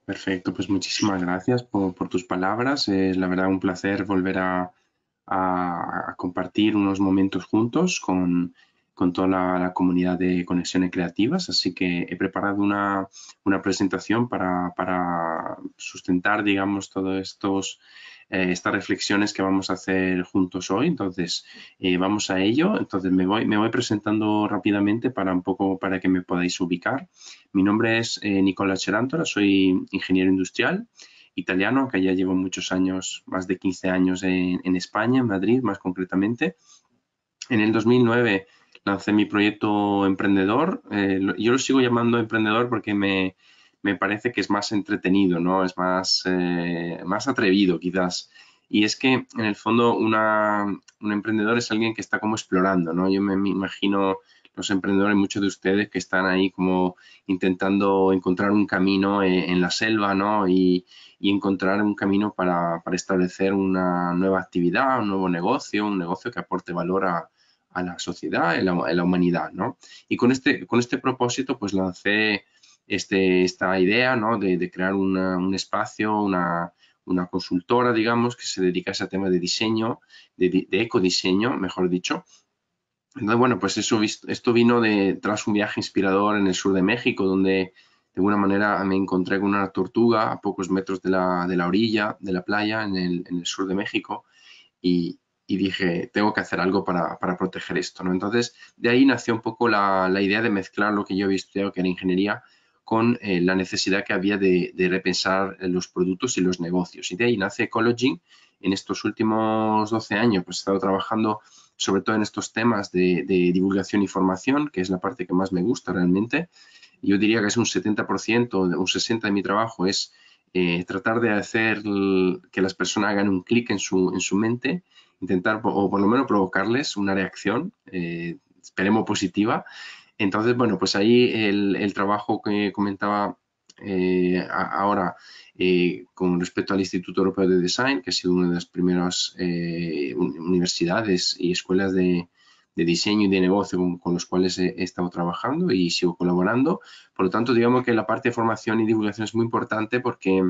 Perfecto, pues muchísimas gracias por tus palabras. Es la verdad un placer volver a compartir unos momentos juntos con toda la comunidad de Conexiones Creativas. Así que he preparado una presentación para sustentar, digamos, todos estas reflexiones que vamos a hacer juntos hoy. Entonces, vamos a ello. Entonces, me voy presentando rápidamente para un poco para que me podáis ubicar. Mi nombre es Nicola Cerantora, soy ingeniero industrial italiano, que ya llevo muchos años, más de 15 años en España, en Madrid más concretamente. En el 2009 lancé mi proyecto emprendedor. Yo lo sigo llamando emprendedor porque me parece que es más entretenido, ¿no? Es más atrevido quizás. Y es que en el fondo un emprendedor es alguien que está como explorando, ¿no? Yo me imagino los emprendedores, muchos de ustedes que están ahí como intentando encontrar un camino en la selva, ¿no? Y encontrar un camino para establecer una nueva actividad, un nuevo negocio, un negocio que aporte valor a la sociedad, a la humanidad, ¿no? Y con este propósito, pues lancé esta idea, ¿no? De crear un espacio, una consultora, digamos, que se dedicase a temas de diseño, de ecodiseño, mejor dicho. Entonces, bueno, pues esto vino tras un viaje inspirador en el sur de México, donde de alguna manera me encontré con una tortuga a pocos metros de la orilla, de la playa, en el sur de México, y dije, tengo que hacer algo para proteger esto, ¿no? Entonces, de ahí nació un poco la idea de mezclar lo que yo había estudiado, que era ingeniería, con la necesidad que había de repensar los productos y los negocios. Y de ahí nace Ecology. En estos últimos 12 años, pues he estado trabajando sobre todo en estos temas de divulgación y formación, que es la parte que más me gusta realmente. Yo diría que es un 70%, un 60% de mi trabajo es tratar de hacer que las personas hagan un clic en su mente, intentar, o por lo menos provocarles una reacción, esperemos positiva. Entonces, bueno, pues ahí el trabajo que comentaba ahora con respecto al Instituto Europeo de Design, que ha sido una de las primeras universidades y escuelas de diseño y de negocio con los cuales he estado trabajando y sigo colaborando. Por lo tanto, digamos que la parte de formación y divulgación es muy importante porque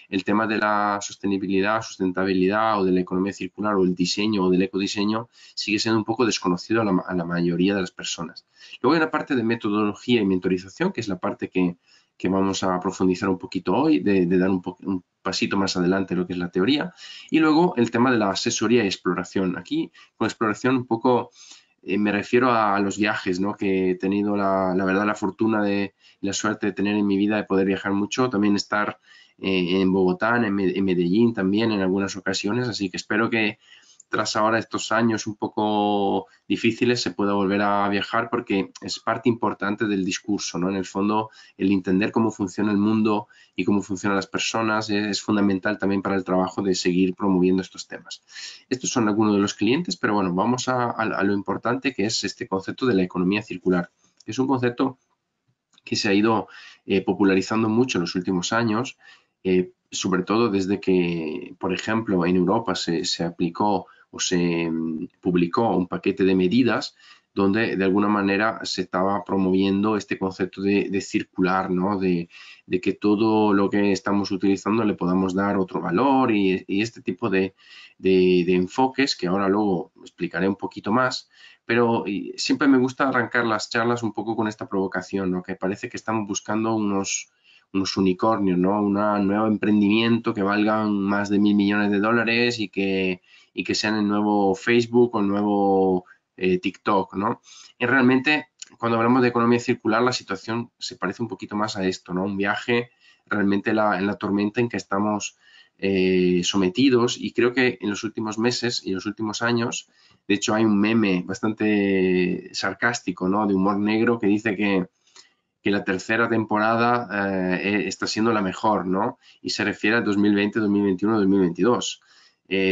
el tema de la sostenibilidad, sustentabilidad o de la economía circular o el diseño o del ecodiseño sigue siendo un poco desconocido a la mayoría de las personas. Luego hay una parte de metodología y mentorización, que es la parte que vamos a profundizar un poquito hoy, de dar un pasito más adelante lo que es la teoría. Y luego el tema de la asesoría y exploración. Aquí, con exploración, un poco me refiero a los viajes, ¿no? Que he tenido la verdad, la fortuna y la suerte de tener en mi vida de poder viajar mucho, también estar en Bogotá, en Medellín también en algunas ocasiones, así que espero que tras ahora estos años un poco difíciles se pueda volver a viajar porque es parte importante del discurso, ¿no? En el fondo, el entender cómo funciona el mundo y cómo funcionan las personas es fundamental también para el trabajo de seguir promoviendo estos temas. Estos son algunos de los clientes, pero bueno, vamos a lo importante que es este concepto de la economía circular. Es un concepto que se ha ido popularizando mucho en los últimos años, sobre todo desde que, por ejemplo, en Europa se aplicó o se publicó un paquete de medidas donde de alguna manera se estaba promoviendo este concepto de circular, ¿no? De que todo lo que estamos utilizando le podamos dar otro valor y este tipo de enfoques que ahora luego explicaré un poquito más, pero siempre me gusta arrancar las charlas un poco con esta provocación, ¿no? Que parece que estamos buscando unos unicornios, ¿no? Un nuevo emprendimiento que valgan más de 1.000 millones de dólares y que sean el nuevo Facebook o el nuevo TikTok, ¿no? Y realmente, cuando hablamos de economía circular, la situación se parece un poquito más a esto, ¿no? Un viaje realmente en la tormenta en que estamos sometidos, y creo que en los últimos meses y los últimos años, de hecho hay un meme bastante sarcástico, ¿no? De humor negro que dice que la tercera temporada está siendo la mejor, ¿no? Y se refiere a 2020, 2021, 2022.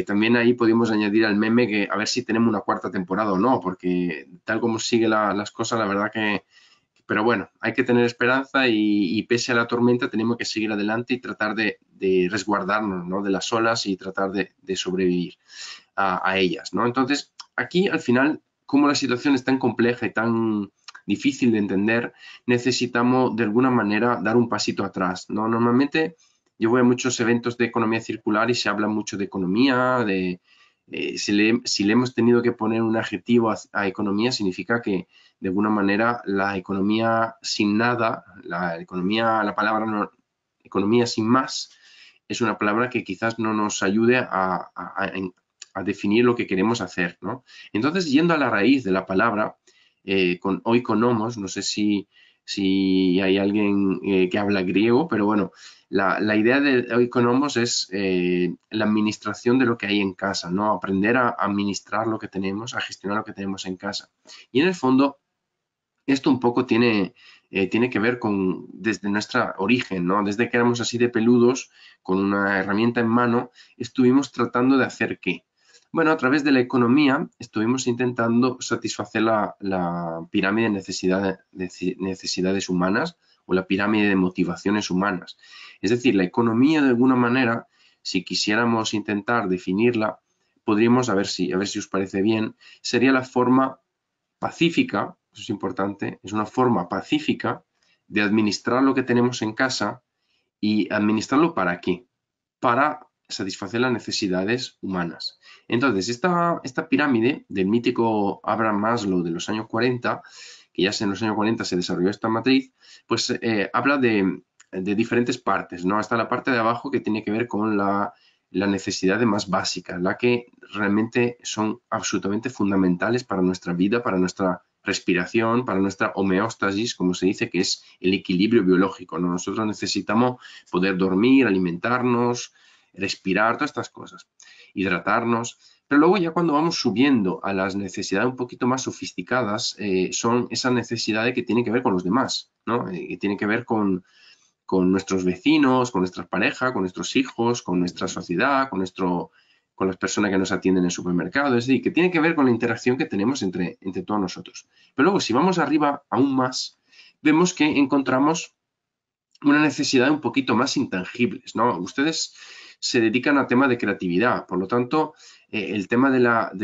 También ahí podemos añadir al meme que a ver si tenemos una cuarta temporada o no, porque tal como siguen las cosas, la verdad que... Pero bueno, hay que tener esperanza y pese a la tormenta tenemos que seguir adelante y tratar de resguardarnos, ¿no? De las olas y tratar de sobrevivir a ellas, ¿no? Entonces, aquí al final, como la situación es tan compleja y tan difícil de entender, necesitamos de alguna manera dar un pasito atrás, ¿no? Normalmente yo voy a muchos eventos de economía circular y se habla mucho de economía, si le hemos tenido que poner un adjetivo a economía, significa que de alguna manera la economía sin nada, la palabra economía sin más, es una palabra que quizás no nos ayude a definir lo que queremos hacer, ¿no? Entonces, yendo a la raíz de la palabra, con oikonomos, no sé si hay alguien que habla griego, pero bueno, la idea de oikonomos es la administración de lo que hay en casa, ¿no? Aprender a administrar lo que tenemos, a gestionar lo que tenemos en casa. Y en el fondo, esto un poco tiene que ver con desde nuestro origen, ¿no? Desde que éramos así de peludos, con una herramienta en mano, estuvimos tratando de hacer ¿qué? Bueno, a través de la economía estuvimos intentando satisfacer la pirámide de necesidades humanas o la pirámide de motivaciones humanas. Es decir, la economía de alguna manera, si quisiéramos intentar definirla, podríamos, a ver si os parece bien, sería la forma pacífica, eso es importante, es una forma pacífica de administrar lo que tenemos en casa y administrarlo ¿para qué? Para satisfacer las necesidades humanas. Entonces, esta pirámide del mítico Abraham Maslow de los años 40, que ya en los años 40 se desarrolló esta matriz, pues habla de diferentes partes, ¿no? Hasta la parte de abajo que tiene que ver con la necesidad más básica, la que realmente son absolutamente fundamentales para nuestra vida, para nuestra respiración, para nuestra homeostasis, como se dice, que es el equilibrio biológico, ¿no? Nosotros necesitamos poder dormir, alimentarnos, respirar, todas estas cosas, hidratarnos. Pero luego ya cuando vamos subiendo a las necesidades un poquito más sofisticadas, son esas necesidades que tienen que ver con los demás, ¿no? Que tienen que ver con nuestros vecinos, con nuestras parejas, con nuestros hijos, con nuestra sociedad, con las personas que nos atienden en el supermercado, es decir, que tiene que ver con la interacción que tenemos entre todos nosotros. Pero luego, si vamos arriba aún más, vemos que encontramos una necesidad un poquito más intangibles, ¿no? Ustedes se dedican a temas de creatividad, por lo tanto, el tema de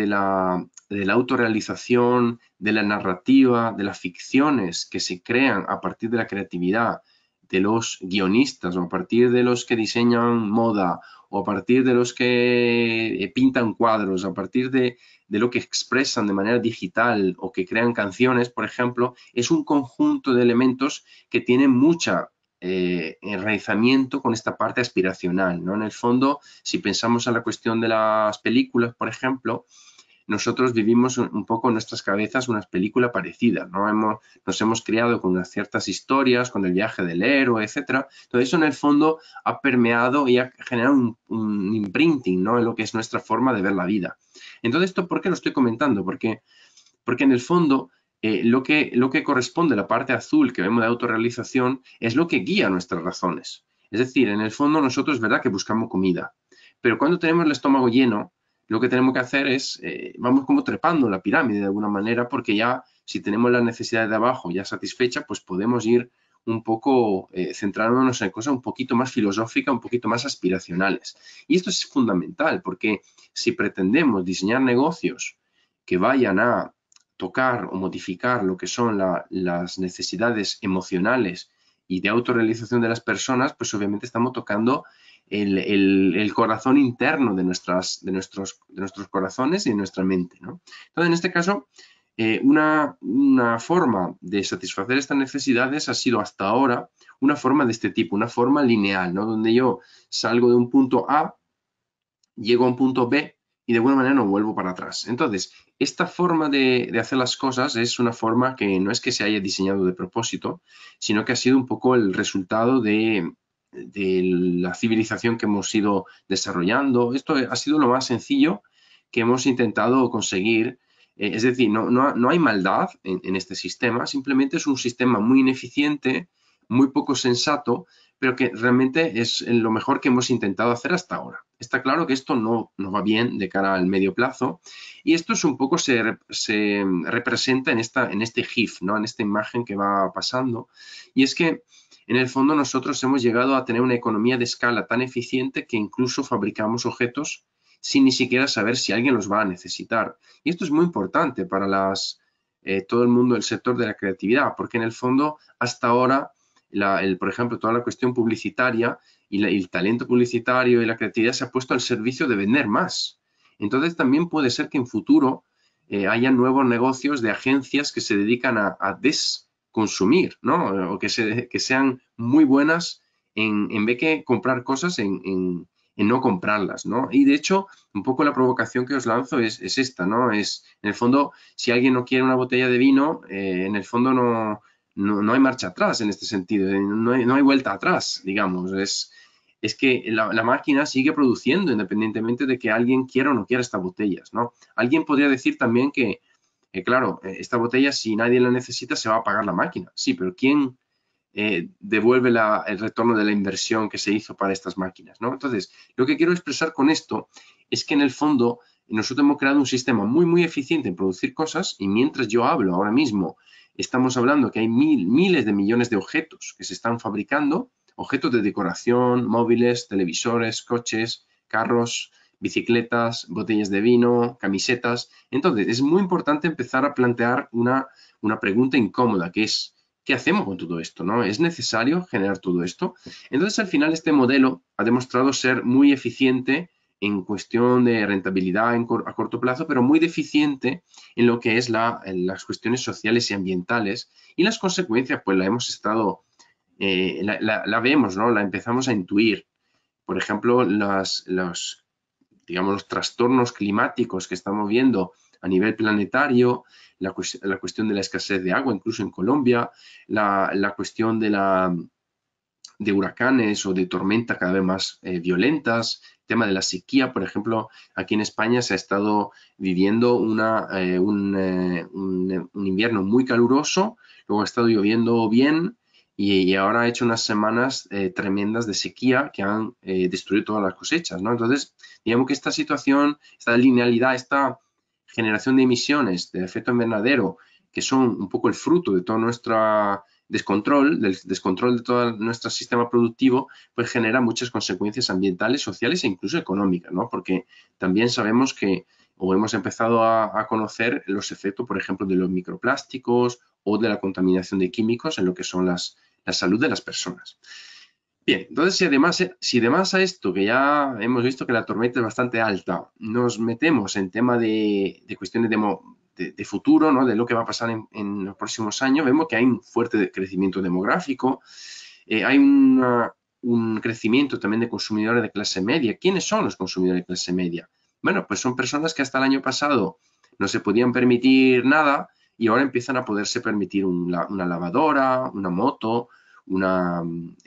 la autorrealización, de la narrativa, de las ficciones que se crean a partir de la creatividad de los guionistas o a partir de los que diseñan moda o a partir de los que pintan cuadros, a partir de lo que expresan de manera digital o que crean canciones, por ejemplo, es un conjunto de elementos que tienen mucha enraizamiento con esta parte aspiracional, ¿no? En el fondo, si pensamos en la cuestión de las películas, por ejemplo, nosotros vivimos un poco en nuestras cabezas unas películas parecidas, ¿no? Nos hemos criado con unas ciertas historias, con el viaje del héroe, etcétera. Todo eso en el fondo ha permeado y ha generado un imprinting, ¿no? En lo que es nuestra forma de ver la vida. Entonces, ¿esto por qué lo estoy comentando? Porque en el fondo lo que corresponde a la parte azul que vemos de autorrealización es lo que guía nuestras razones. Es decir, en el fondo nosotros es verdad que buscamos comida, pero cuando tenemos el estómago lleno, lo que tenemos que hacer es, vamos como trepando la pirámide de alguna manera, porque ya si tenemos las necesidades de abajo ya satisfechas, pues podemos ir un poco centrándonos en cosas un poquito más filosóficas, un poquito más aspiracionales. Y esto es fundamental, porque si pretendemos diseñar negocios que vayan a tocar o modificar lo que son las necesidades emocionales y de autorrealización de las personas, pues obviamente estamos tocando el corazón interno de nuestros corazones y de nuestra mente, ¿no? Entonces, en este caso, una forma de satisfacer estas necesidades ha sido hasta ahora una forma de este tipo, una forma lineal, ¿no? Donde yo salgo de un punto A, llego a un punto B y de alguna manera no vuelvo para atrás. Entonces, esta forma de hacer las cosas es una forma que no es que se haya diseñado de propósito, sino que ha sido un poco el resultado de la civilización que hemos ido desarrollando. Esto ha sido lo más sencillo que hemos intentado conseguir. Es decir, no hay maldad en este sistema, simplemente es un sistema muy ineficiente, muy poco sensato, pero que realmente es lo mejor que hemos intentado hacer hasta ahora. Está claro que esto no va bien de cara al medio plazo y esto es un poco se representa en este GIF, ¿no? En esta imagen que va pasando. Y es que en el fondo nosotros hemos llegado a tener una economía de escala tan eficiente que incluso fabricamos objetos sin ni siquiera saber si alguien los va a necesitar. Y esto es muy importante para todo el mundo del sector de la creatividad, porque en el fondo hasta ahora por ejemplo, toda la cuestión publicitaria y el talento publicitario y la creatividad se ha puesto al servicio de vender más. Entonces también puede ser que en futuro haya nuevos negocios de agencias que se dedican a desconsumir, ¿no? O que sean muy buenas en vez de comprar cosas, en no comprarlas, ¿no? Y de hecho, un poco la provocación que os lanzo es esta, ¿no? Es, en el fondo, si alguien no quiere una botella de vino, en el fondo no hay marcha atrás en este sentido, no hay vuelta atrás, digamos. Es que la máquina sigue produciendo independientemente de que alguien quiera o no quiera estas botellas, ¿no? Alguien podría decir también que claro, esta botella, si nadie la necesita, se va a pagar la máquina. Sí, pero ¿quién devuelve el retorno de la inversión que se hizo para estas máquinas, ¿no? Entonces, lo que quiero expresar con esto es que en el fondo nosotros hemos creado un sistema muy, muy eficiente en producir cosas y mientras yo hablo ahora mismo, estamos hablando que hay miles de millones de objetos que se están fabricando, objetos de decoración, móviles, televisores, coches, carros, bicicletas, botellas de vino, camisetas. Entonces, es muy importante empezar a plantear una pregunta incómoda, que es, ¿qué hacemos con todo esto? ¿No? ¿Es necesario generar todo esto? Entonces, al final, este modelo ha demostrado ser muy eficiente en cuestión de rentabilidad a corto plazo, pero muy deficiente en lo que es las cuestiones sociales y ambientales. Y las consecuencias, pues la hemos estado, la vemos, ¿no? La empezamos a intuir. Por ejemplo, digamos, los trastornos climáticos que estamos viendo a nivel planetario, la cuestión de la escasez de agua, incluso en Colombia, la cuestión de huracanes o de tormentas cada vez más violentas, el tema de la sequía, por ejemplo, aquí en España se ha estado viviendo un invierno muy caluroso, luego ha estado lloviendo bien y ahora ha hecho unas semanas tremendas de sequía que han destruido todas las cosechas, ¿no? Entonces, digamos que esta situación, esta linealidad, esta generación de emisiones de efecto invernadero, que son un poco el fruto de toda nuestra del descontrol de todo nuestro sistema productivo, pues genera muchas consecuencias ambientales, sociales e incluso económicas, ¿no? Porque también sabemos que, o hemos empezado a conocer los efectos, por ejemplo, de los microplásticos o de la contaminación de químicos en lo que son la salud de las personas. Bien, entonces si además a esto, que ya hemos visto que la tormenta es bastante alta, nos metemos en tema de cuestiones de futuro, ¿no? De lo que va a pasar en los próximos años, vemos que hay un fuerte crecimiento demográfico, hay un crecimiento también de consumidores de clase media. ¿Quiénes son los consumidores de clase media? Bueno, pues son personas que hasta el año pasado no se podían permitir nada y ahora empiezan a poderse permitir una lavadora, una moto,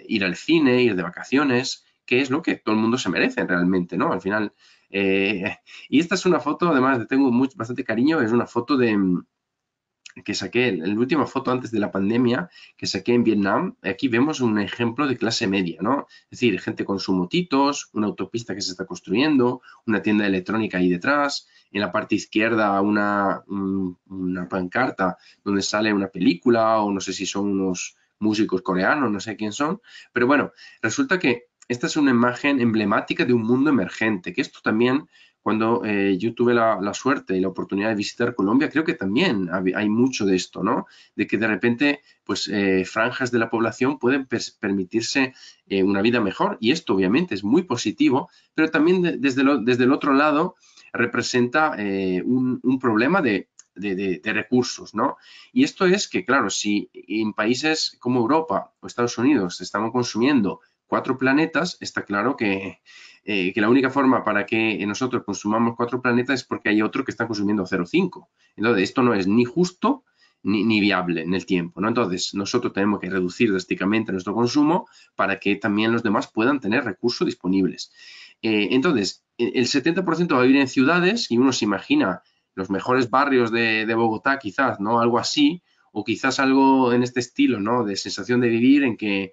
ir al cine, ir de vacaciones, que es lo que todo el mundo se merece realmente, ¿no? Al final, y esta es una foto, además le tengo bastante cariño, es una foto que saqué, la última foto antes de la pandemia que saqué en Vietnam. Aquí vemos un ejemplo de clase media, ¿no? Es decir, gente con sus motitos, una autopista que se está construyendo, una tienda electrónica ahí detrás, en la parte izquierda una pancarta donde sale una película o no sé si son unos músicos coreanos, no sé quién son, pero bueno, resulta que esta es una imagen emblemática de un mundo emergente, que esto también cuando yo tuve la suerte y la oportunidad de visitar Colombia, creo que también hay mucho de esto, ¿no? De que de repente, pues, franjas de la población pueden permitirse una vida mejor y esto obviamente es muy positivo, pero también desde el otro lado representa un problema de recursos, ¿no? Y esto es que, claro, si en países como Europa o Estados Unidos estamos consumiendo 4 planetas, está claro que la única forma para que nosotros consumamos 4 planetas es porque hay otro que está consumiendo 0,5. Entonces, esto no es ni justo ni viable en el tiempo, ¿no? Entonces, nosotros tenemos que reducir drásticamente nuestro consumo para que también los demás puedan tener recursos disponibles. Entonces, el 70% va a vivir en ciudades y uno se imagina los mejores barrios de Bogotá, quizás, ¿no? Algo así, o quizás algo en este estilo, ¿no? De sensación de vivir en que,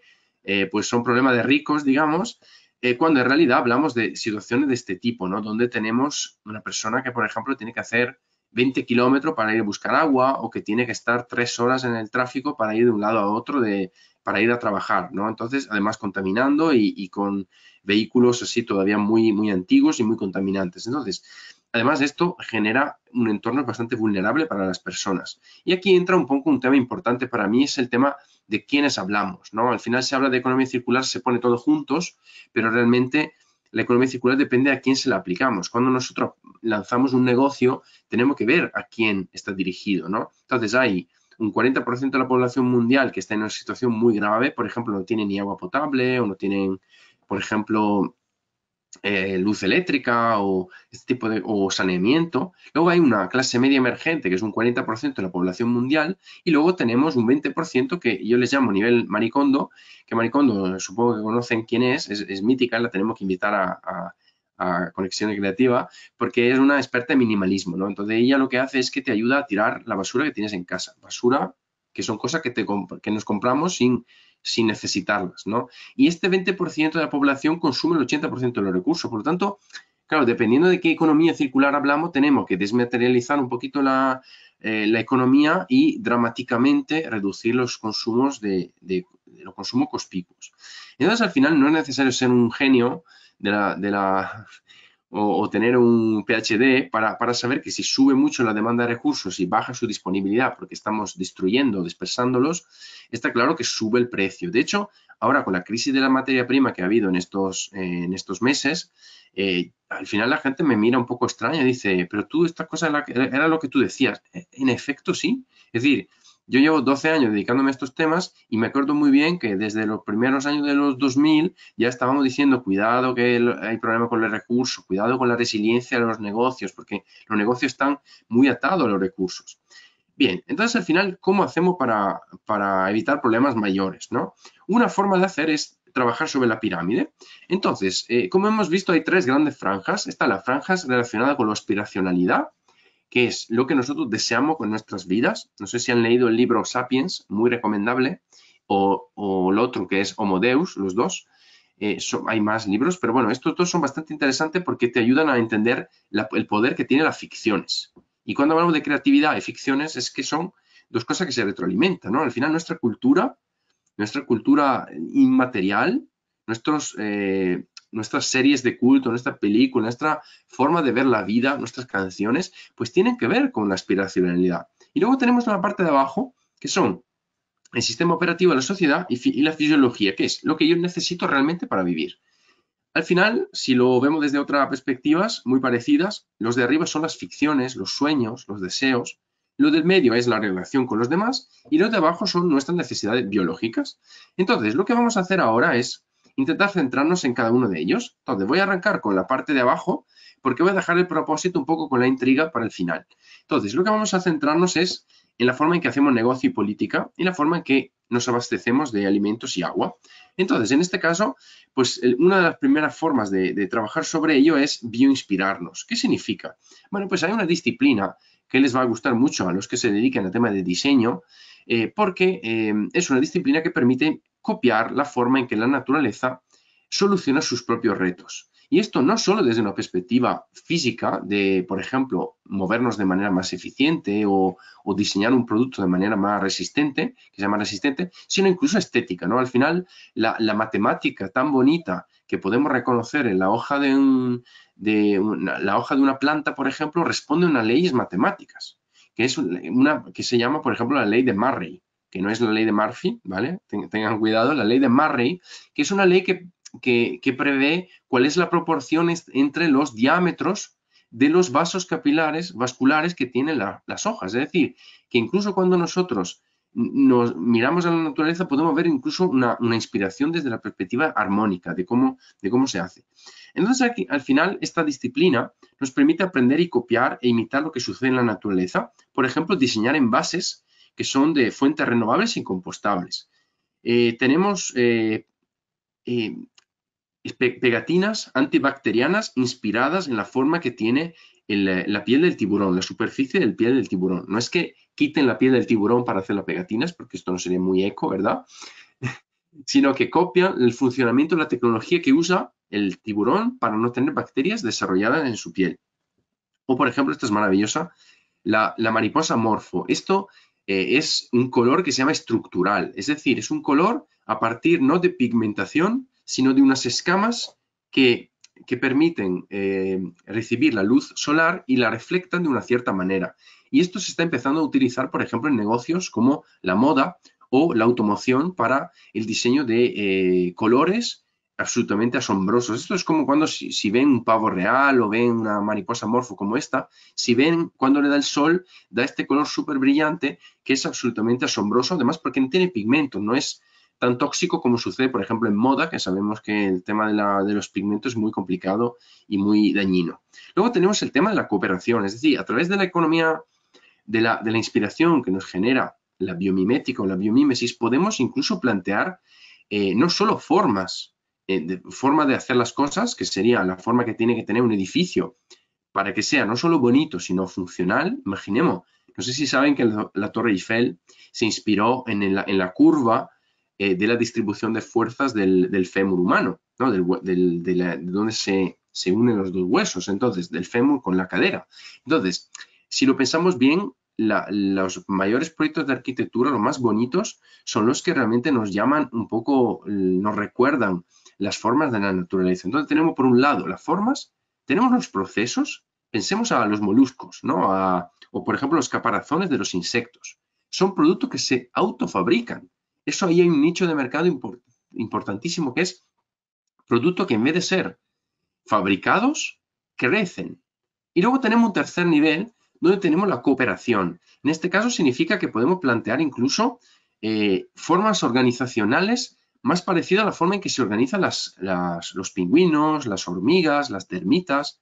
pues son problemas de ricos, digamos, cuando en realidad hablamos de situaciones de este tipo, ¿no? Donde tenemos una persona que, por ejemplo, tiene que hacer 20 kilómetros para ir a buscar agua o que tiene que estar 3 horas en el tráfico para ir de un lado a otro para ir a trabajar, ¿no? Entonces, además contaminando y con vehículos así todavía muy, muy antiguos y muy contaminantes. Entonces, Además, esto genera un entorno bastante vulnerable para las personas. Y aquí entra un poco un tema importante para mí, es el tema de quiénes hablamos, ¿no? Al final se habla de economía circular, se pone todo juntos, pero realmente la economía circular depende a quién se la aplicamos. Cuando nosotros lanzamos un negocio, tenemos que ver a quién está dirigido, ¿no? Entonces hay un 40% de la población mundial que está en una situación muy grave, por ejemplo, no tienen ni agua potable o no tienen, por ejemplo, luz eléctrica o este tipo de o saneamiento. Luego hay una clase media emergente, que es un 40% de la población mundial, y luego tenemos un 20% que yo les llamo nivel Maricondo, que Maricondo supongo que conocen quién es mítica, la tenemos que invitar a Conexión Creativa, porque es una experta en minimalismo, ¿no? Entonces ella lo que hace es que te ayuda a tirar la basura que tienes en casa, basura que son cosas que nos compramos sin necesitarlas, ¿no? Y este 20% de la población consume el 80% de los recursos. Por lo tanto, claro, dependiendo de qué economía circular hablamos, tenemos que desmaterializar un poquito la economía y dramáticamente reducir los consumos de los consumos conspicuos. Entonces, al final, no es necesario ser un genio o tener un PhD para saber que si sube mucho la demanda de recursos y baja su disponibilidad porque estamos destruyendo, dispersándolos, está claro que sube el precio. De hecho, ahora con la crisis de la materia prima que ha habido en estos meses, al final la gente me mira un poco extraña y dice, pero tú estas cosas era lo que tú decías. En efecto, sí. Es decir, yo llevo 12 años dedicándome a estos temas y me acuerdo muy bien que desde los primeros años de los 2000 ya estábamos diciendo, cuidado que hay problemas con los recursos, cuidado con la resiliencia de los negocios, porque los negocios están muy atados a los recursos. Bien, entonces al final, ¿cómo hacemos para evitar problemas mayores, ¿no? Una forma de hacer es trabajar sobre la pirámide. Entonces, como hemos visto, hay tres grandes franjas. Está la franja relacionada con la aspiracionalidad, que es lo que nosotros deseamos con nuestras vidas. No sé si han leído el libro Sapiens, muy recomendable, o el otro que es Homo Deus, los dos. Hay más libros, pero bueno, estos dos son bastante interesantes porque te ayudan a entender el poder que tienen las ficciones. Y cuando hablamos de creatividad y ficciones es que son dos cosas que se retroalimentan, ¿no? Al final nuestra cultura inmaterial, nuestras series de culto, nuestra película, nuestra forma de ver la vida, nuestras canciones, pues tienen que ver con la aspiracionalidad. Y luego tenemos la parte de abajo, que son el sistema operativo de la sociedad y la fisiología, que es lo que yo necesito realmente para vivir. Al final, si lo vemos desde otras perspectivas muy parecidas, los de arriba son las ficciones, los sueños, los deseos. Lo del medio es la relación con los demás y los de abajo son nuestras necesidades biológicas. Entonces, lo que vamos a hacer ahora es intentar centrarnos en cada uno de ellos. Entonces, voy a arrancar con la parte de abajo porque voy a dejar el propósito un poco con la intriga para el final. Entonces, lo que vamos a centrarnos es en la forma en que hacemos negocio y política y la forma en que nos abastecemos de alimentos y agua. Entonces, en este caso, pues una de las primeras formas de trabajar sobre ello es bioinspirarnos. ¿Qué significa? Bueno, pues hay una disciplina que les va a gustar mucho a los que se dedican al tema de diseño, porque es una disciplina que permite copiar la forma en que la naturaleza soluciona sus propios retos. Y esto no solo desde una perspectiva física de, por ejemplo, movernos de manera más eficiente o diseñar un producto de manera más resistente, que sea más resistente, sino incluso estética, ¿no? Al final, la matemática tan bonita que podemos reconocer en la hoja la hoja de una planta, por ejemplo, responde a unas leyes matemáticas, que se llama, por ejemplo, la ley de Murray, que no es la ley de Murphy, ¿vale? Tengan cuidado, la ley de Murray, que es una ley que prevé cuál es la proporción entre los diámetros de los vasos capilares vasculares que tienen las hojas. Es decir, que incluso cuando nosotros nos miramos a la naturaleza podemos ver incluso una inspiración desde la perspectiva armónica de cómo se hace. Entonces, aquí, al final, esta disciplina nos permite aprender y copiar e imitar lo que sucede en la naturaleza. Por ejemplo, diseñar envases que son de fuentes renovables y compostables. Tenemos pegatinas antibacterianas inspiradas en la forma que tiene la piel del tiburón, la superficie del piel del tiburón. No es que quiten la piel del tiburón para hacer las pegatinas, porque esto no sería muy eco, ¿verdad? Sino que copian el funcionamiento de la tecnología que usa el tiburón para no tener bacterias desarrolladas en su piel. O, por ejemplo, esta es maravillosa, la mariposa morfo. Esto es un color que se llama estructural, es decir, es un color a partir no de pigmentación, sino de unas escamas que que permiten recibir la luz solar y la reflectan de una cierta manera. Y esto se está empezando a utilizar, por ejemplo, en negocios como la moda o la automoción para el diseño de colores absolutamente asombrosos. Esto es como cuando si ven un pavo real o ven una mariposa morfo como esta, si ven cuando le da el sol, da este color súper brillante que es absolutamente asombroso, además porque no tiene pigmento, no es tan tóxico como sucede, por ejemplo, en moda, que sabemos que el tema de los pigmentos es muy complicado y muy dañino. Luego tenemos el tema de la cooperación, es decir, a través de la economía de la inspiración que nos genera la biomimética o la biomímesis, podemos incluso plantear no solo forma de hacer las cosas, que sería la forma que tiene que tener un edificio para que sea no solo bonito, sino funcional. Imaginemos, no sé si saben que la Torre Eiffel se inspiró en la curva de la distribución de fuerzas del fémur humano, ¿no? De donde se unen los dos huesos, entonces, del fémur con la cadera. Entonces, si lo pensamos bien, los mayores proyectos de arquitectura, los más bonitos, son los que realmente nos llaman un poco, nos recuerdan las formas de la naturaleza. Entonces tenemos por un lado las formas, tenemos los procesos, pensemos a los moluscos, ¿no? O por ejemplo los caparazones de los insectos. Son productos que se autofabrican. Eso ahí hay un nicho de mercado importantísimo que es producto que en vez de ser fabricados, crecen. Y luego tenemos un tercer nivel donde tenemos la cooperación. En este caso significa que podemos plantear incluso formas organizacionales más parecidas a la forma en que se organizan los pingüinos, las hormigas, las termitas,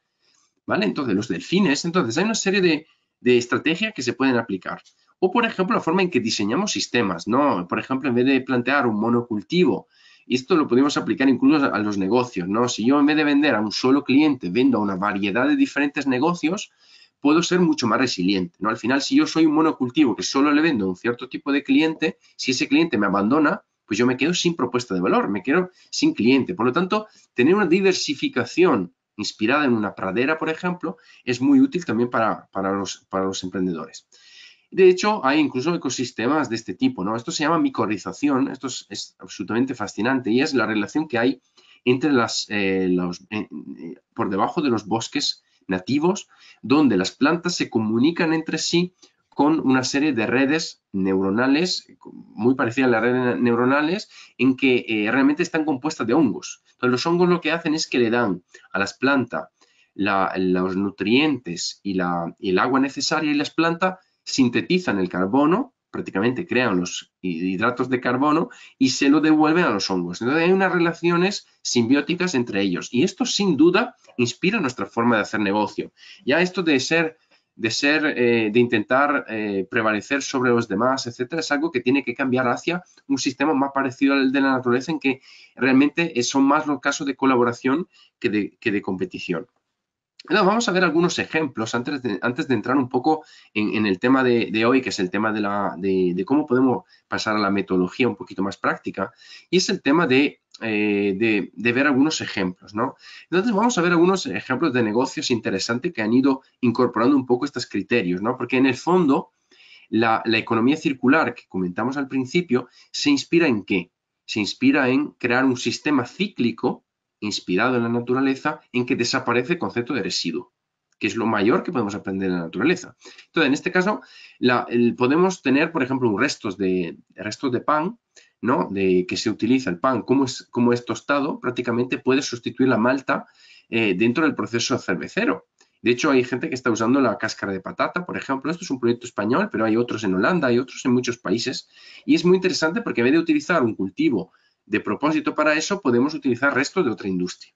¿vale? Entonces, los delfines. Entonces, hay una serie de estrategias que se pueden aplicar. O, por ejemplo, la forma en que diseñamos sistemas, ¿no? Por ejemplo, en vez de plantear un monocultivo, y esto lo podemos aplicar incluso a los negocios, ¿no? Si yo en vez de vender a un solo cliente, vendo a una variedad de diferentes negocios, puedo ser mucho más resiliente, ¿no? Al final, si yo soy un monocultivo que solo le vendo a un cierto tipo de cliente, si ese cliente me abandona, pues yo me quedo sin propuesta de valor, me quedo sin cliente. Por lo tanto, tener una diversificación inspirada en una pradera, por ejemplo, es muy útil también para los emprendedores. De hecho, hay incluso ecosistemas de este tipo, ¿no? Esto se llama micorrización, esto es absolutamente fascinante y es la relación que hay entre por debajo de los bosques nativos, donde las plantas se comunican entre sí con una serie de redes neuronales, muy parecidas a las redes neuronales, en que realmente están compuestas de hongos. Entonces, los hongos lo que hacen es que le dan a las plantas los nutrientes y el agua necesaria y las plantas sintetizan el carbono, prácticamente crean los hidratos de carbono y se lo devuelven a los hongos. Entonces hay unas relaciones simbióticas entre ellos y esto sin duda inspira nuestra forma de hacer negocio. Ya esto de intentar prevalecer sobre los demás, etcétera, es algo que tiene que cambiar hacia un sistema más parecido al de la naturaleza en que realmente son más los casos de colaboración que de competición. No, vamos a ver algunos ejemplos antes de entrar un poco en el tema de hoy, que es el tema de cómo podemos pasar a la metodología un poquito más práctica, y es el tema de ver algunos ejemplos, ¿no? Entonces vamos a ver algunos ejemplos de negocios interesantes que han ido incorporando un poco estos criterios, ¿no? Porque en el fondo la economía circular que comentamos al principio se inspira ¿en qué? Se inspira en crear un sistema cíclico inspirado en la naturaleza en que desaparece el concepto de residuo, que es lo mayor que podemos aprender de la naturaleza. Entonces, en este caso, podemos tener, por ejemplo, restos de pan, ¿no? Que se utiliza el pan como es tostado, prácticamente puede sustituir la malta dentro del proceso cervecero. De hecho, hay gente que está usando la cáscara de patata, por ejemplo. Esto es un proyecto español, pero hay otros en Holanda, hay otros en muchos países. Y es muy interesante porque en vez de utilizar un cultivo de propósito para eso, podemos utilizar restos de otra industria.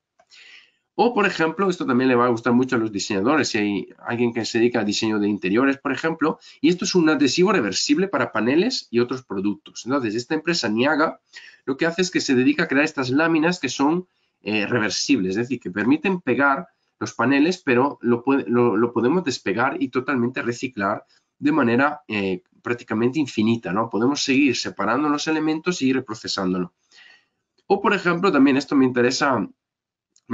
O, por ejemplo, esto también le va a gustar mucho a los diseñadores. Si hay alguien que se dedica al diseño de interiores, por ejemplo, y esto es un adhesivo reversible para paneles y otros productos. Entonces, esta empresa Niaga lo que hace es que se dedica a crear estas láminas que son reversibles, es decir, que permiten pegar los paneles, pero lo podemos despegar y totalmente reciclar de manera prácticamente infinita, ¿no? Podemos seguir separando los elementos y reprocesándolo. O, por ejemplo, también esto me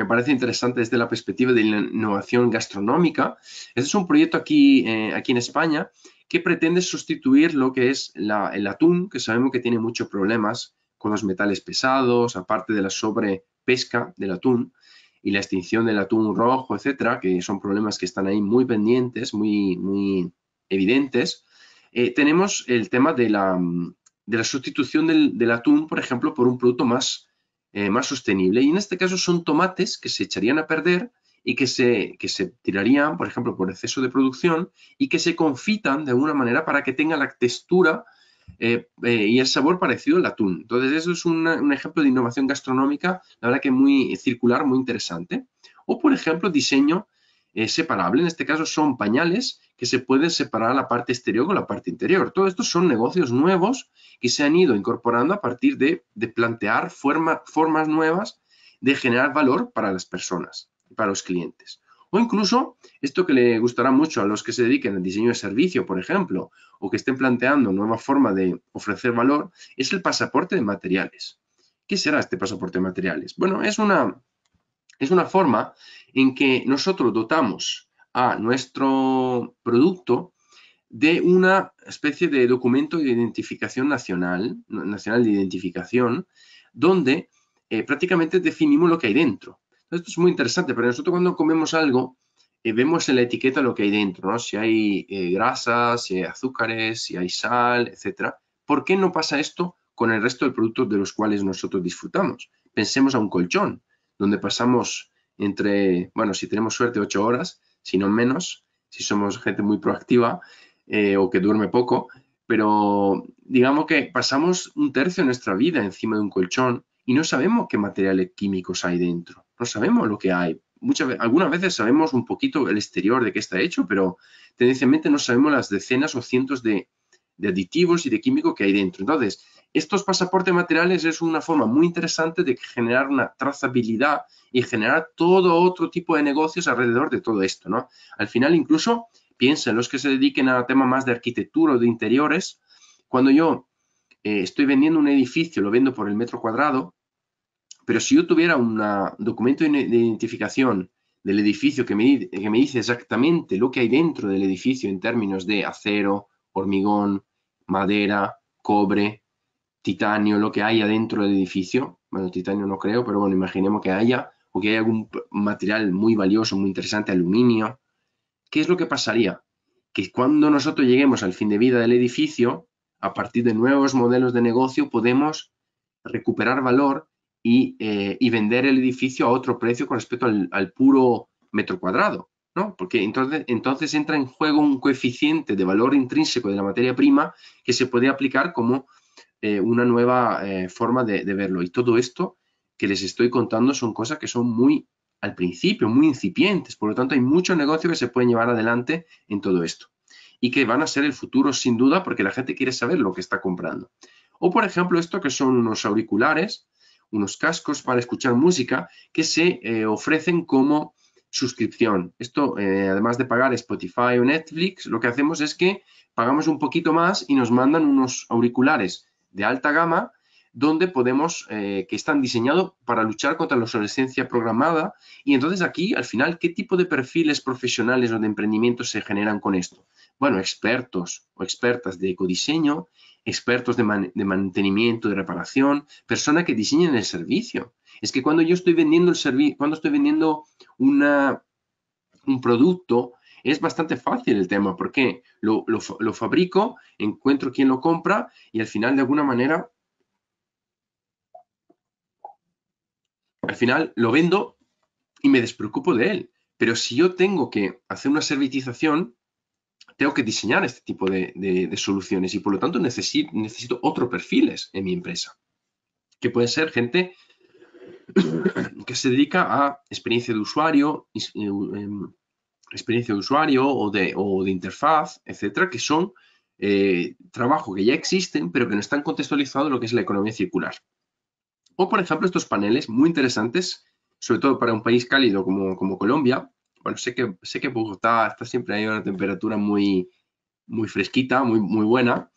parece interesante desde la perspectiva de la innovación gastronómica. Este es un proyecto aquí en España que pretende sustituir lo que es el atún, que sabemos que tiene muchos problemas con los metales pesados, aparte de la sobrepesca del atún. y la extinción del atún rojo, etcétera, que son problemas que están ahí muy pendientes, muy evidentes, tenemos el tema de la sustitución del atún, por ejemplo, por un producto más sostenible. Y en este caso son tomates que se echarían a perder y que se tirarían, por ejemplo, por exceso de producción y que se confitan de alguna manera para que tenga la textura y el sabor parecido al atún. Entonces, eso es un ejemplo de innovación gastronómica, la verdad que muy circular, muy interesante. O, por ejemplo, diseño separable. En este caso son pañales que se pueden separar la parte exterior con la parte interior. Todo esto son negocios nuevos que se han ido incorporando a partir de plantear formas nuevas de generar valor para las personas, para los clientes. O incluso esto que le gustará mucho a los que se dediquen al diseño de servicio, por ejemplo, o que estén planteando nueva forma de ofrecer valor, es el pasaporte de materiales. ¿Qué será este pasaporte de materiales? Bueno, es una forma en que nosotros dotamos a nuestro producto de una especie de documento de identificación nacional de identificación, donde prácticamente definimos lo que hay dentro. Esto es muy interesante, pero nosotros cuando comemos algo, vemos en la etiqueta lo que hay dentro, ¿no? Si hay grasas, si hay azúcares, si hay sal, etcétera. ¿Por qué no pasa esto con el resto de productos de los cuales nosotros disfrutamos? Pensemos a un colchón, donde pasamos bueno, si tenemos suerte, 8 horas, si no menos, si somos gente muy proactiva, o que duerme poco, pero digamos que pasamos un tercio de nuestra vida encima de un colchón y no sabemos qué materiales químicos hay dentro, no sabemos lo que hay. Algunas veces sabemos un poquito el exterior de qué está hecho, pero tendencialmente no sabemos las decenas o cientos de aditivos y de químicos que hay dentro. Entonces, estos pasaportes materiales es una forma muy interesante de generar una trazabilidad y generar todo otro tipo de negocios alrededor de todo esto, ¿no? Al final, incluso, piensa en los que se dediquen a temas más de arquitectura o de interiores. Cuando yo estoy vendiendo un edificio, lo vendo por el metro cuadrado, pero si yo tuviera un documento de identificación del edificio que me dice exactamente lo que hay dentro del edificio en términos de acero, hormigón, madera, cobre, titanio, lo que haya dentro del edificio, bueno, titanio no creo, pero bueno, imaginemos que haya, o que haya algún material muy valioso, muy interesante, aluminio, ¿qué es lo que pasaría? Que cuando nosotros lleguemos al fin de vida del edificio, a partir de nuevos modelos de negocio, podemos recuperar valor y vender el edificio a otro precio con respecto al puro metro cuadrado, ¿no? Porque entonces entra en juego un coeficiente de valor intrínseco de la materia prima que se puede aplicar como una nueva forma de verlo. Y todo esto que les estoy contando son cosas que son muy al principio, muy incipientes. Por lo tanto, hay mucho negocio que se pueden llevar adelante en todo esto y que van a ser el futuro sin duda porque la gente quiere saber lo que está comprando. O, por ejemplo, esto que son unos auriculares, unos cascos para escuchar música que se ofrecen como suscripción. Esto, además de pagar Spotify o Netflix, lo que hacemos es que pagamos un poquito más y nos mandan unos auriculares de alta gama donde podemos, que están diseñados para luchar contra la obsolescencia programada. Y entonces aquí, al final, ¿qué tipo de perfiles profesionales o de emprendimiento se generan con esto? Bueno, expertos o expertas de ecodiseño, expertos de mantenimiento, de reparación, personas que diseñan el servicio. Es que cuando yo estoy vendiendo el servicio, cuando estoy vendiendo un producto, es bastante fácil el tema, porque lo fabrico, encuentro quién lo compra y al final, de alguna manera, lo vendo y me despreocupo de él. Pero si yo tengo que hacer una servitización, tengo que diseñar este tipo de soluciones y por lo tanto necesito otros perfiles en mi empresa, que puede ser gente que se dedica a experiencia de usuario, o de interfaz, etcétera, que son trabajos que ya existen, pero que no están contextualizados en lo que es la economía circular. O, por ejemplo, estos paneles muy interesantes, sobre todo para un país cálido como Colombia. Bueno, sé que Bogotá está siempre ahí a una temperatura muy fresquita, muy buena,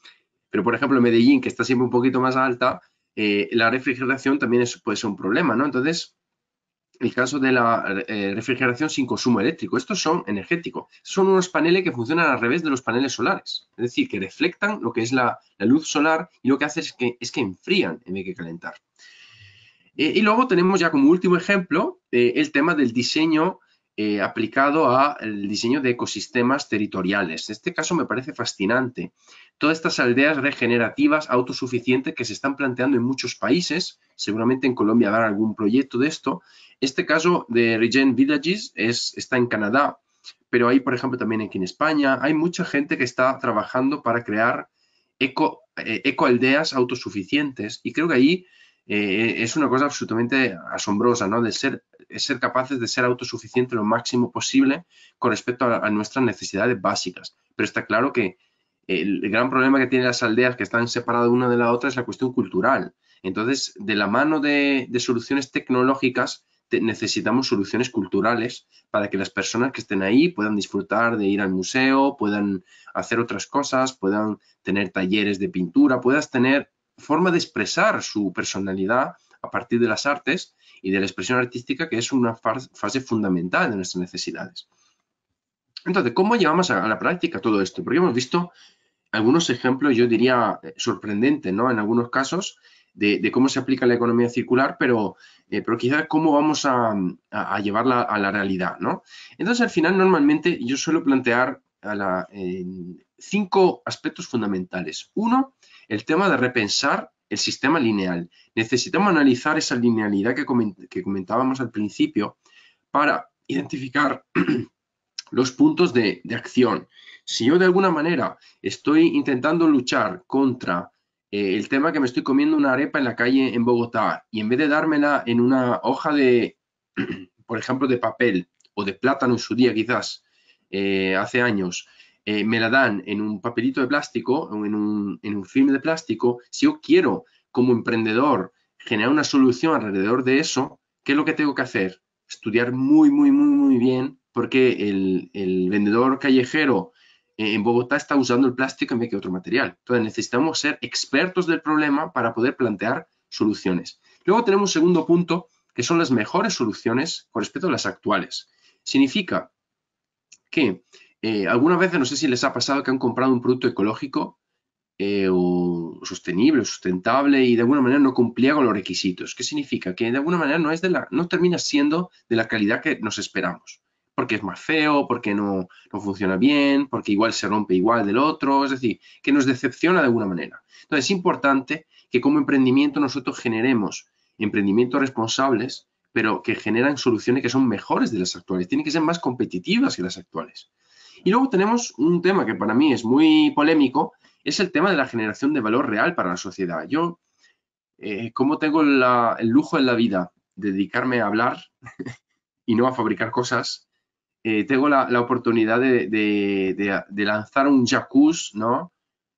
pero, por ejemplo, en Medellín, que está siempre un poquito más alta, la refrigeración también puede ser un problema, ¿no? Entonces, el caso de la refrigeración sin consumo eléctrico. Estos son energéticos. Son unos paneles que funcionan al revés de los paneles solares. Es decir, que reflectan lo que es la luz solar y lo que hace es que enfrían en vez de calentar. Y luego tenemos ya como último ejemplo el tema del diseño aplicado al diseño de ecosistemas territoriales. En este caso me parece fascinante. Todas estas aldeas regenerativas autosuficientes que se están planteando en muchos países, seguramente en Colombia habrá algún proyecto de esto. Este caso de Regen Villages está en Canadá, pero hay, por ejemplo, también aquí en España, hay mucha gente que está trabajando para crear ecoaldeas autosuficientes y creo que ahí es una cosa absolutamente asombrosa, ¿no? Ser capaces de ser autosuficientes lo máximo posible con respecto a nuestras necesidades básicas. Pero está claro que el gran problema que tienen las aldeas que están separadas una de la otra es la cuestión cultural. Entonces, de la mano de soluciones tecnológicas, necesitamos soluciones culturales para que las personas que estén ahí puedan disfrutar de ir al museo, puedan hacer otras cosas, puedan tener talleres de pintura, puedas tener forma de expresar su personalidad a partir de las artes y de la expresión artística, que es una fase fundamental de nuestras necesidades. Entonces, ¿cómo llevamos a la práctica todo esto? Porque hemos visto algunos ejemplos, yo diría, sorprendentes, ¿no? En algunos casos, de cómo se aplica la economía circular, pero quizás cómo vamos a llevarla a la realidad, ¿no? Entonces, al final, normalmente yo suelo plantear cinco aspectos fundamentales. Uno, el tema de repensar el sistema lineal. Necesitamos analizar esa linealidad que comentábamos al principio para identificar los puntos de acción. Si yo de alguna manera estoy intentando luchar contra el tema que me estoy comiendo una arepa en la calle en Bogotá y en vez de dármela en una hoja de, por ejemplo, de papel o de plátano en su día quizás, hace años, me la dan en un papelito de plástico o en un film de plástico, si yo quiero como emprendedor generar una solución alrededor de eso, ¿qué es lo que tengo que hacer? Estudiar muy bien porque el vendedor callejero en Bogotá está usando el plástico en vez que otro material. Entonces necesitamos ser expertos del problema para poder plantear soluciones. Luego tenemos un segundo punto que son las mejores soluciones con respecto a las actuales. Significa que algunas veces, no sé si les ha pasado que han comprado un producto ecológico o sostenible o sustentable y de alguna manera no cumplía con los requisitos. ¿Qué significa? Que de alguna manera no termina siendo de la calidad que nos esperamos. Porque es más feo, porque no funciona bien, porque igual se rompe igual del otro, es decir, que nos decepciona de alguna manera. Entonces es importante que como emprendimiento nosotros generemos emprendimientos responsables, pero que generan soluciones que son mejores de las actuales, tienen que ser más competitivas que las actuales. Y luego tenemos un tema que para mí es muy polémico, es el tema de la generación de valor real para la sociedad. Yo, como tengo el lujo en la vida de dedicarme a hablar y no a fabricar cosas, tengo la oportunidad de lanzar un jacuzzi, ¿no?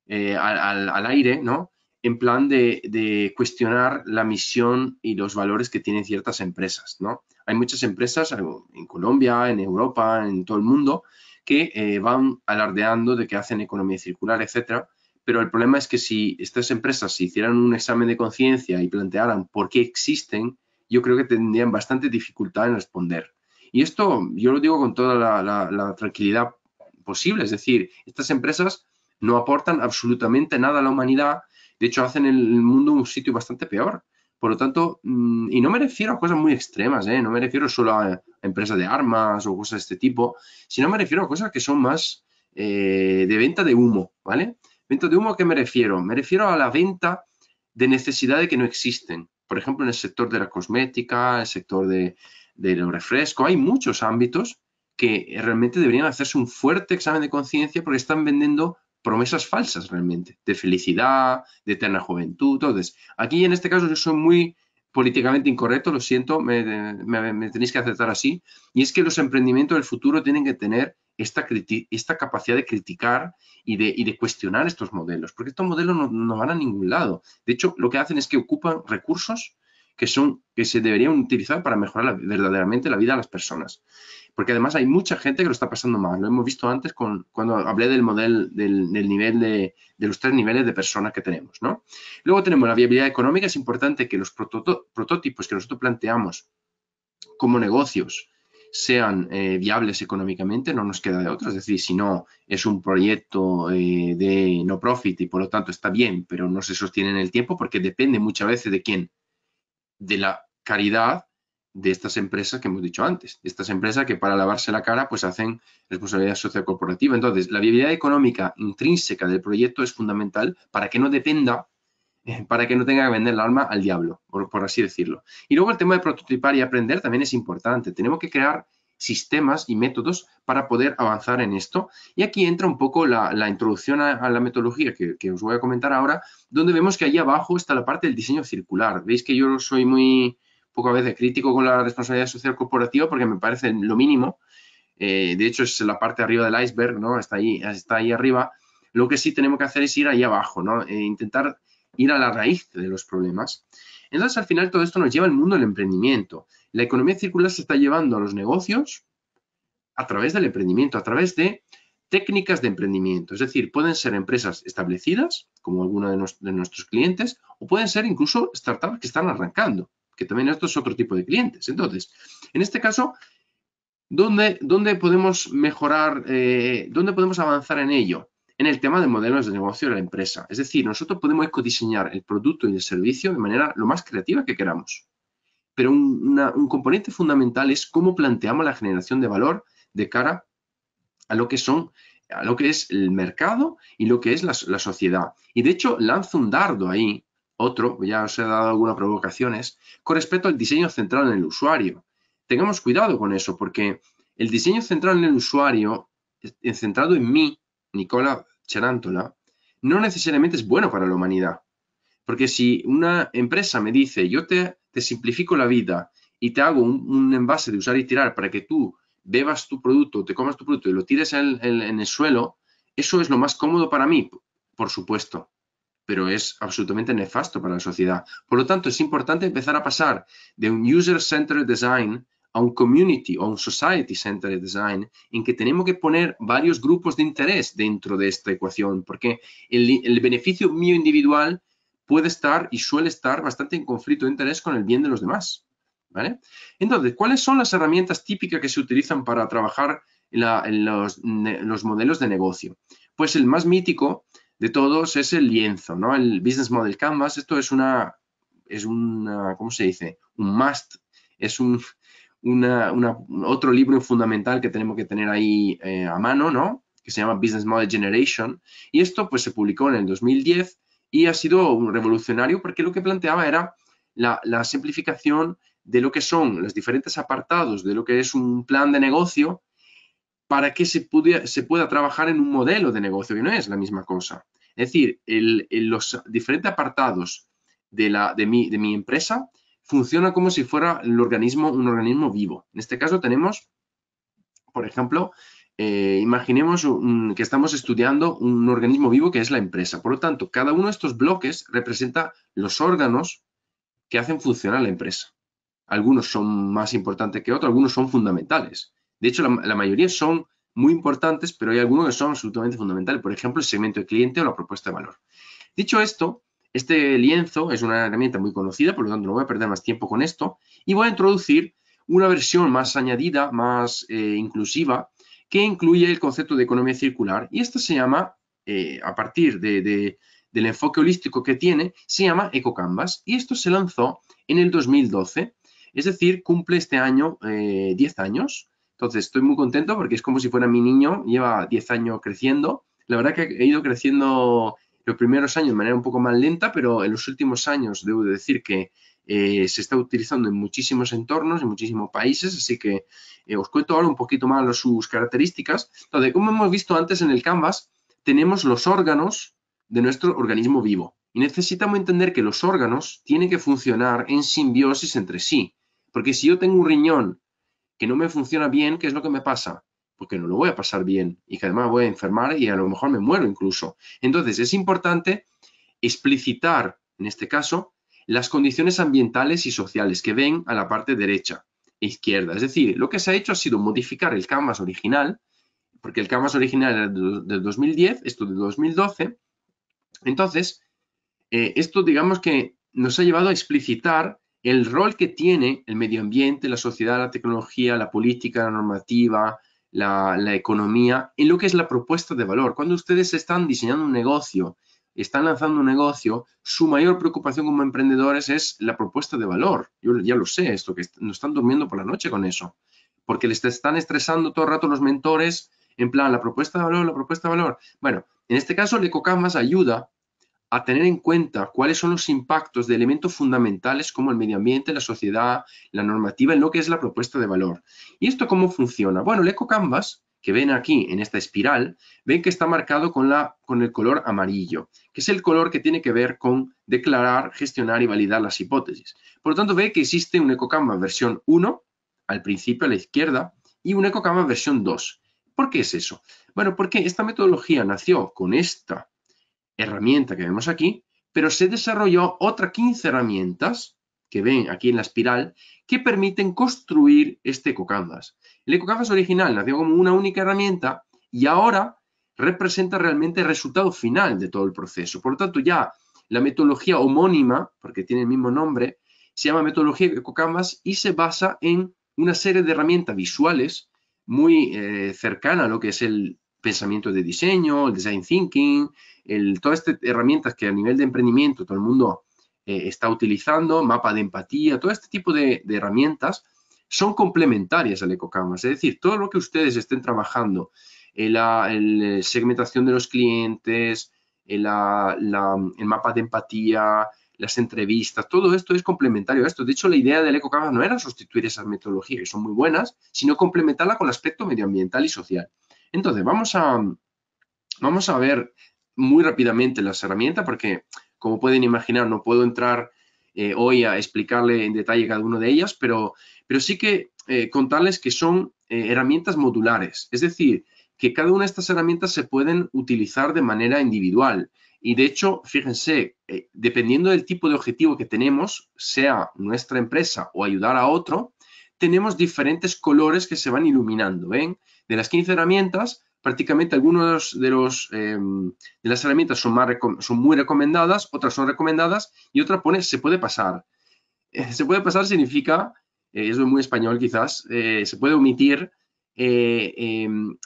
Al aire, ¿no? En plan de cuestionar la misión y los valores que tienen ciertas empresas, ¿no? Hay muchas empresas en Colombia, en Europa, en todo el mundo, que van alardeando de que hacen economía circular, etcétera, pero el problema es que si estas empresas se hicieran un examen de conciencia y plantearan por qué existen, yo creo que tendrían bastante dificultad en responder. Y esto yo lo digo con toda la tranquilidad posible, es decir, estas empresas no aportan absolutamente nada a la humanidad, de hecho hacen el mundo un sitio bastante peor. Por lo tanto, y no me refiero a cosas muy extremas, no me refiero solo a empresas de armas o cosas de este tipo, sino me refiero a cosas que son más de venta de humo, ¿vale? ¿Venta de humo a qué me refiero? Me refiero a la venta de necesidades que no existen. Por ejemplo, en el sector de la cosmética, el sector de los refrescos, hay muchos ámbitos que realmente deberían hacerse un fuerte examen de conciencia porque están vendiendo promesas falsas realmente, de felicidad, de eterna juventud. Entonces, aquí en este caso yo soy muy políticamente incorrecto, lo siento, me tenéis que aceptar así, y es que los emprendimientos del futuro tienen que tener esta capacidad de criticar y de cuestionar estos modelos, porque estos modelos no van a ningún lado. De hecho, lo que hacen es que ocupan recursos que se deberían utilizar para mejorar verdaderamente la vida de las personas. Porque además hay mucha gente que lo está pasando mal. Lo hemos visto antes cuando hablé del modelo, del nivel de los tres niveles de personas que tenemos, ¿no? Luego tenemos la viabilidad económica. Es importante que los prototipos que nosotros planteamos como negocios sean viables económicamente, no nos queda de otra. Es decir, si no es un proyecto de no profit y por lo tanto está bien, pero no se sostiene en el tiempo porque depende muchas veces de quién, de la caridad de estas empresas que hemos dicho antes, de estas empresas que para lavarse la cara pues hacen responsabilidad social corporativa. Entonces, la viabilidad económica intrínseca del proyecto es fundamental para que no dependa, para que no tenga que vender el alma al diablo, por así decirlo. Y luego el tema de prototipar y aprender también es importante. Tenemos que crear sistemas y métodos para poder avanzar en esto. Y aquí entra un poco la introducción a la metodología que os voy a comentar ahora, donde vemos que allí abajo está la parte del diseño circular. Veis que yo soy muy poco a veces crítico con la responsabilidad social corporativa porque me parece lo mínimo. De hecho, es la parte arriba del iceberg, ¿no? Está ahí arriba. Lo que sí tenemos que hacer es ir ahí abajo, ¿no? Intentar ir a la raíz de los problemas. Entonces, al final, todo esto nos lleva al mundo del emprendimiento. La economía circular se está llevando a los negocios a través del emprendimiento, a través de técnicas de emprendimiento. Es decir, pueden ser empresas establecidas, como alguno de nuestros clientes, o pueden ser incluso startups que están arrancando, que también esto es otro tipo de clientes. Entonces, en este caso, ¿dónde podemos mejorar, dónde podemos avanzar en ello? En el tema de modelos de negocio de la empresa. Es decir, nosotros podemos ecodiseñar el producto y el servicio de manera lo más creativa que queramos. Pero un componente fundamental es cómo planteamos la generación de valor de cara a lo que es el mercado y lo que es la sociedad. Y de hecho, lanzo un dardo ahí, otro, ya os he dado algunas provocaciones, con respecto al diseño centrado en el usuario. Tengamos cuidado con eso, porque el diseño centrado en el usuario, centrado en mí, Nicola Cerantola, no necesariamente es bueno para la humanidad. Porque si una empresa me dice, yo te simplifico la vida y te hago un envase de usar y tirar para que tú bebas tu producto, te comas tu producto y lo tires en el suelo, eso es lo más cómodo para mí, por supuesto, pero es absolutamente nefasto para la sociedad. Por lo tanto, es importante empezar a pasar de un user-centered design a un community o un society-centered design, en que tenemos que poner varios grupos de interés dentro de esta ecuación, porque el beneficio mío individual puede estar y suele estar bastante en conflicto de interés con el bien de los demás. ¿Vale? Entonces, ¿cuáles son las herramientas típicas que se utilizan para trabajar en los modelos de negocio? Pues el más mítico de todos es el lienzo, ¿no? El Business Model Canvas. Esto es ¿cómo se dice? Un must, es otro libro fundamental que tenemos que tener ahí a mano, ¿no? Que se llama Business Model Generation. Y esto pues se publicó en el 2010 y ha sido un revolucionario porque lo que planteaba era la simplificación de lo que son los diferentes apartados de lo que es un plan de negocio para que se pueda trabajar en un modelo de negocio, que no es la misma cosa. Es decir, los diferentes apartados de mi empresa funcionan como si fuera un organismo vivo. En este caso tenemos, por ejemplo, imaginemos que estamos estudiando un organismo vivo que es la empresa. Por lo tanto, cada uno de estos bloques representa los órganos que hacen funcionar la empresa. Algunos son más importantes que otros, algunos son fundamentales. De hecho, la mayoría son muy importantes, pero hay algunos que son absolutamente fundamentales. Por ejemplo, el segmento de cliente o la propuesta de valor. Dicho esto, este lienzo es una herramienta muy conocida, por lo tanto no voy a perder más tiempo con esto, y voy a introducir una versión más añadida, más inclusiva, que incluye el concepto de economía circular. Y esta se llama, a partir del enfoque holístico que tiene, se llama EcoCanvas. Y esto se lanzó en el 2012. Es decir, cumple este año 10 años. Entonces, estoy muy contento porque es como si fuera mi niño, lleva 10 años creciendo. La verdad que he ido creciendo los primeros años de manera un poco más lenta, pero en los últimos años debo decir que se está utilizando en muchísimos entornos, en muchísimos países, así que os cuento ahora un poquito más sus características. Entonces, como hemos visto antes en el Canvas, tenemos los órganos de nuestro organismo vivo. Y necesitamos entender que los órganos tienen que funcionar en simbiosis entre sí. Porque si yo tengo un riñón que no me funciona bien, ¿qué es lo que me pasa? Porque no lo voy a pasar bien y que además voy a enfermar y a lo mejor me muero incluso. Entonces, es importante explicitar, en este caso, las condiciones ambientales y sociales que ven a la parte derecha e izquierda. Es decir, lo que se ha hecho ha sido modificar el Canvas original, porque el Canvas original era del 2010, esto de 2012. Entonces, esto digamos que nos ha llevado a explicitar el rol que tiene el medio ambiente, la sociedad, la tecnología, la política, la normativa, la economía, en lo que es la propuesta de valor. Cuando ustedes están diseñando un negocio, están lanzando un negocio, su mayor preocupación como emprendedores es la propuesta de valor. Yo ya lo sé, esto que no están durmiendo por la noche con eso, porque les están estresando todo el rato los mentores, en plan, la propuesta de valor, la propuesta de valor. Bueno, en este caso, el EcoCanvas ayuda a tener en cuenta cuáles son los impactos de elementos fundamentales como el medio ambiente, la sociedad, la normativa, en lo que es la propuesta de valor. ¿Y esto cómo funciona? Bueno, el EcoCanvas, que ven aquí en esta espiral, ven que está marcado con el color amarillo, que es el color que tiene que ver con declarar, gestionar y validar las hipótesis. Por lo tanto, ve que existe un EcoCanvas versión 1, al principio a la izquierda, y un EcoCanvas versión 2. ¿Por qué es eso? Bueno, porque esta metodología nació con esta herramienta que vemos aquí, pero se desarrolló otras 15 herramientas que ven aquí en la espiral que permiten construir este EcoCanvas. El EcoCanvas original nació como una única herramienta y ahora representa realmente el resultado final de todo el proceso. Por lo tanto, ya la metodología homónima, porque tiene el mismo nombre, se llama metodología EcoCanvas y se basa en una serie de herramientas visuales muy cercana a lo que es el pensamiento de diseño, el design thinking, todas estas herramientas que a nivel de emprendimiento todo el mundo está utilizando, mapa de empatía, todo este tipo de herramientas son complementarias al EcoCanvas. Es decir, todo lo que ustedes estén trabajando, la segmentación de los clientes, el mapa de empatía, las entrevistas, todo esto es complementario a esto. De hecho, la idea del EcoCanvas no era sustituir esas metodologías, que son muy buenas, sino complementarla con el aspecto medioambiental y social. Entonces, vamos a ver muy rápidamente las herramientas porque, como pueden imaginar, no puedo entrar hoy a explicarle en detalle cada una de ellas, pero sí que contarles que son herramientas modulares, es decir, que cada una de estas herramientas se pueden utilizar de manera individual. Y de hecho, fíjense, dependiendo del tipo de objetivo que tenemos, sea nuestra empresa o ayudar a otro, tenemos diferentes colores que se van iluminando, ¿ven? De las 15 herramientas, prácticamente algunos de las herramientas son muy recomendadas, otras son recomendadas y otra pone se puede pasar. Se puede pasar significa, eso es muy español quizás, se puede omitir. En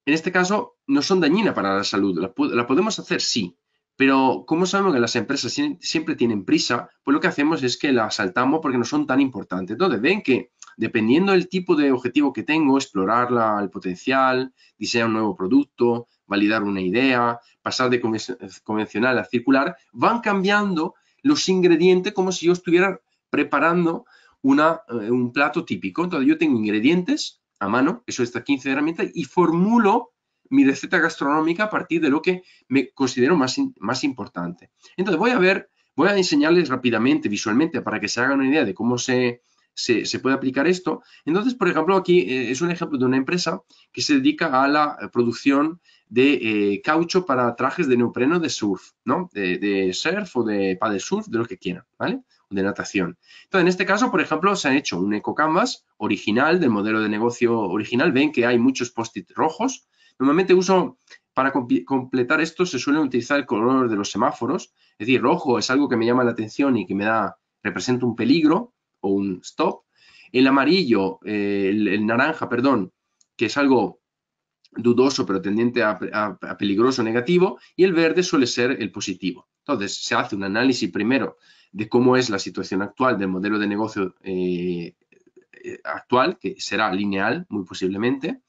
este caso, no son dañinas para la salud. La podemos hacer, sí, pero como sabemos que las empresas siempre tienen prisa, pues lo que hacemos es que las saltamos porque no son tan importantes. Entonces, ven que dependiendo del tipo de objetivo que tengo, explorar el potencial, diseñar un nuevo producto, validar una idea, pasar de convencional a circular, van cambiando los ingredientes como si yo estuviera preparando un plato típico. Entonces yo tengo ingredientes a mano, eso estas 15 herramientas, y formulo mi receta gastronómica a partir de lo que me considero más importante. Entonces voy a enseñarles rápidamente, visualmente, para que se hagan una idea de cómo se puede aplicar esto. Entonces, por ejemplo, aquí es un ejemplo de una empresa que se dedica a la producción de caucho para trajes de neopreno de surf, ¿no? De surf o de paddle surf, de lo que quieran, ¿vale? De natación. Entonces, en este caso, por ejemplo, se han hecho un EcoCanvas original, del modelo de negocio original. Ven que hay muchos post-it rojos. Normalmente para completar esto, se suele utilizar el color de los semáforos. Es decir, rojo es algo que me llama la atención y que representa un peligro o un stop. El amarillo, el naranja, perdón, que es algo dudoso pero tendiente a peligroso negativo, y el verde suele ser el positivo. Entonces, se hace un análisis primero de cómo es la situación actual del modelo de negocio actual, que será lineal, muy posiblemente,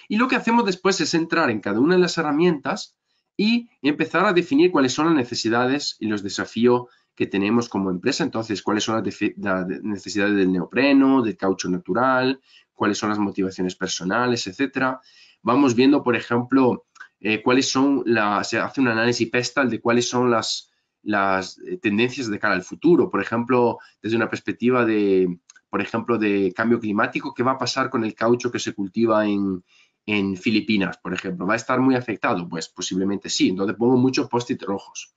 y lo que hacemos después es entrar en cada una de las herramientas y empezar a definir cuáles son las necesidades y los desafíos que tenemos como empresa. Entonces, cuáles son las necesidades del neopreno, del caucho natural, cuáles son las motivaciones personales, etcétera. Vamos viendo, por ejemplo, se hace un análisis PESTAL de cuáles son las tendencias de cara al futuro. Por ejemplo, desde una perspectiva por ejemplo, de cambio climático, ¿qué va a pasar con el caucho que se cultiva en Filipinas, por ejemplo? ¿Va a estar muy afectado? Pues posiblemente sí. Entonces pongo muchos post-it rojos.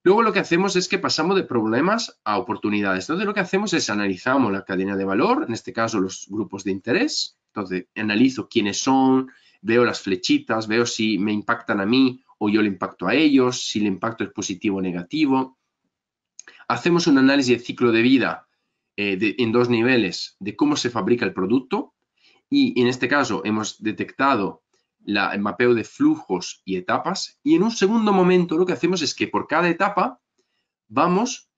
Luego lo que hacemos es que pasamos de problemas a oportunidades. Entonces lo que hacemos es analizamos la cadena de valor, en este caso los grupos de interés. Entonces analizo quiénes son, veo las flechitas, veo si me impactan a mí o yo le impacto a ellos, si el impacto es positivo o negativo. Hacemos un análisis de ciclo de vida en dos niveles de cómo se fabrica el producto y en este caso hemos detectado el mapeo de flujos y etapas. Y en un segundo momento lo que hacemos es que por cada etapa vamos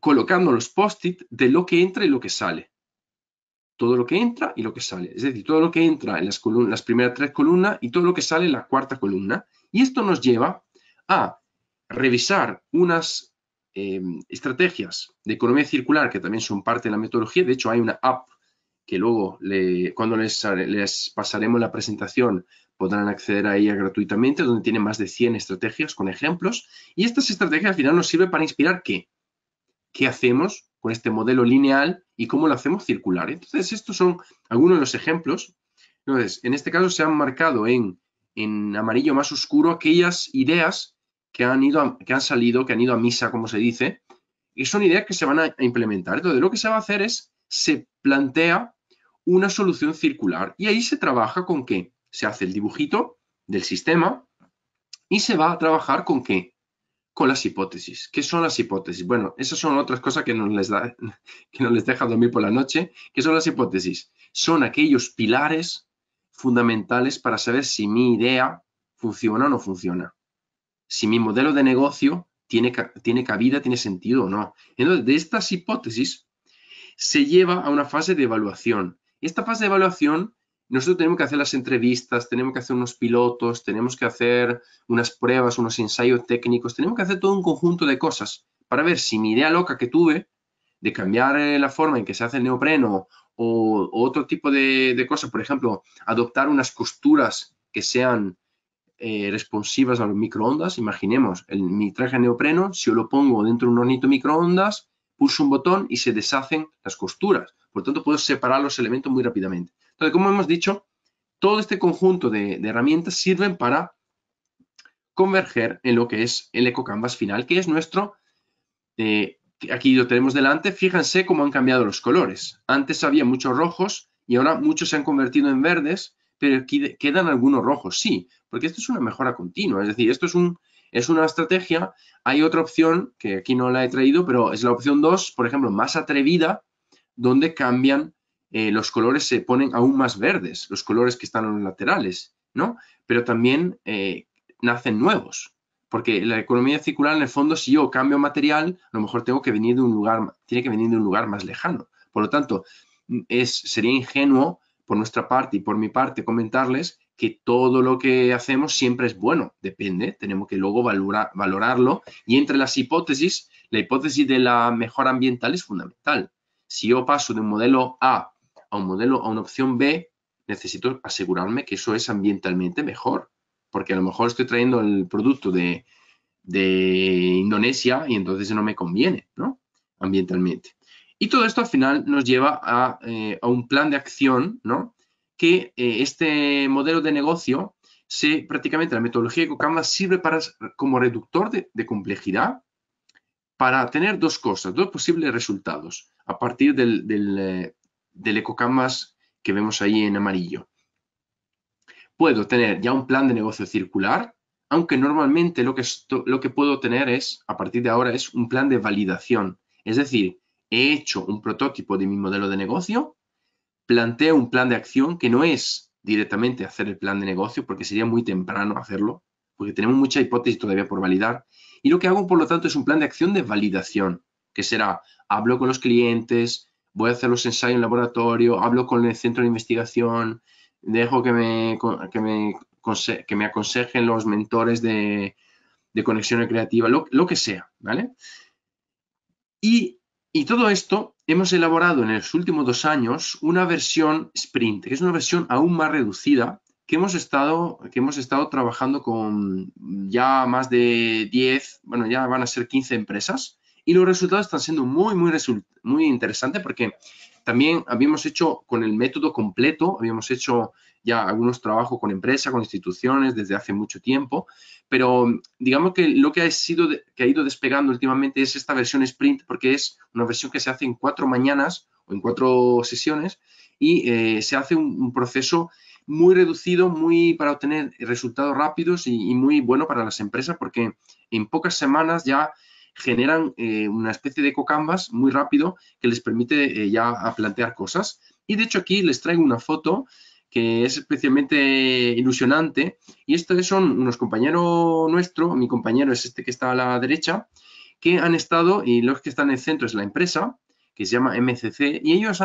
colocando los post-it de lo que entra y lo que sale. Todo lo que entra y lo que sale. Es decir, todo lo que entra en las primeras 3 columnas y todo lo que sale en la cuarta columna. Y esto nos lleva a revisar unas estrategias de economía circular que también son parte de la metodología. De hecho, hay una app que luego, cuando les pasaremos la presentación, podrán acceder a ella gratuitamente, donde tiene más de 100 estrategias con ejemplos. Y estas estrategias al final nos sirven para inspirar qué hacemos con este modelo lineal y cómo lo hacemos circular. Entonces, estos son algunos de los ejemplos. Entonces, en este caso se han marcado en amarillo más oscuro aquellas ideas que han salido, que han ido a misa, como se dice, y son ideas que se van a implementar. Entonces, lo que se va a hacer es, se plantea una solución circular y ahí se trabaja con qué. Se hace el dibujito del sistema y se va a trabajar con qué. Con las hipótesis. ¿Qué son las hipótesis? Bueno, esas son otras cosas que que no les deja dormir por la noche. ¿Qué son las hipótesis? Son aquellos pilares fundamentales para saber si mi idea funciona o no funciona. Si mi modelo de negocio tiene cabida, tiene sentido o no. Entonces, de estas hipótesis se lleva a una fase de evaluación. Esta fase de evaluación, nosotros tenemos que hacer las entrevistas, tenemos que hacer unos pilotos, tenemos que hacer unas pruebas, unos ensayos técnicos, tenemos que hacer todo un conjunto de cosas para ver si mi idea loca que tuve de cambiar la forma en que se hace el neopreno o otro tipo de cosas, por ejemplo, adoptar unas costuras que sean responsivas a los microondas. Imaginemos mi traje de neopreno, si yo lo pongo dentro de un hornito microondas, pulso un botón y se deshacen las costuras. Por lo tanto, puedo separar los elementos muy rápidamente. Entonces, como hemos dicho, todo este conjunto de herramientas sirven para converger en lo que es el EcoCanvas final, que es nuestro, aquí lo tenemos delante. Fíjense cómo han cambiado los colores. Antes había muchos rojos y ahora muchos se han convertido en verdes, pero aquí quedan algunos rojos, sí, porque esto es una mejora continua. Es decir, esto es una estrategia. Hay otra opción, que aquí no la he traído, pero es la opción 2, por ejemplo, más atrevida, donde cambian los colores, se ponen aún más verdes, los colores que están en los laterales, ¿no? Pero también nacen nuevos, porque la economía circular, en el fondo, si yo cambio material, a lo mejor tiene que venir de un lugar más lejano. Por lo tanto, sería ingenuo por nuestra parte y por mi parte comentarles que todo lo que hacemos siempre es bueno. Depende, tenemos que luego valorarlo. Y entre las hipótesis, la hipótesis de la mejora ambiental es fundamental. Si yo paso de un modelo A a una opción B, necesito asegurarme que eso es ambientalmente mejor, porque a lo mejor estoy trayendo el producto de Indonesia y entonces no me conviene, ¿no? Ambientalmente. Y todo esto al final nos lleva a un plan de acción, ¿no? Que este modelo de negocio, prácticamente la metodología de EcoCanvas sirve como reductor de complejidad para tener dos cosas, dos posibles resultados a partir del EcoCanvas que vemos ahí en amarillo. Puedo tener ya un plan de negocio circular, aunque normalmente lo que puedo tener a partir de ahora, es un plan de validación. Es decir, he hecho un prototipo de mi modelo de negocio, planteo un plan de acción que no es directamente hacer el plan de negocio, porque sería muy temprano hacerlo, porque tenemos mucha hipótesis todavía por validar. Y lo que hago, por lo tanto, es un plan de acción de validación, que será, hablo con los clientes, voy a hacer los ensayos en laboratorio, hablo con el centro de investigación, dejo que me aconsejen los mentores de conexión creativa, lo que sea, ¿vale? Y todo esto hemos elaborado en los últimos 2 años una versión sprint, que es una versión aún más reducida, que hemos estado trabajando con ya más de 10, bueno, ya van a ser 15 empresas, y los resultados están siendo muy interesantes, porque también habíamos hecho con el método completo, habíamos hecho ya algunos trabajos con empresas, con instituciones desde hace mucho tiempo, pero digamos que lo que ha ido despegando últimamente es esta versión sprint, porque es una versión que se hace en 4 mañanas o en 4 sesiones y se hace un proceso muy reducido, muy para obtener resultados rápidos y muy bueno para las empresas, porque en pocas semanas ya generan una especie de EcoCanvas muy rápido que les permite ya plantear cosas. Y de hecho aquí les traigo una foto que es especialmente ilusionante. Y estos son unos compañeros nuestros, mi compañero es este que está a la derecha, que han estado, y los que están en el centro es la empresa, que se llama MCC, y ellos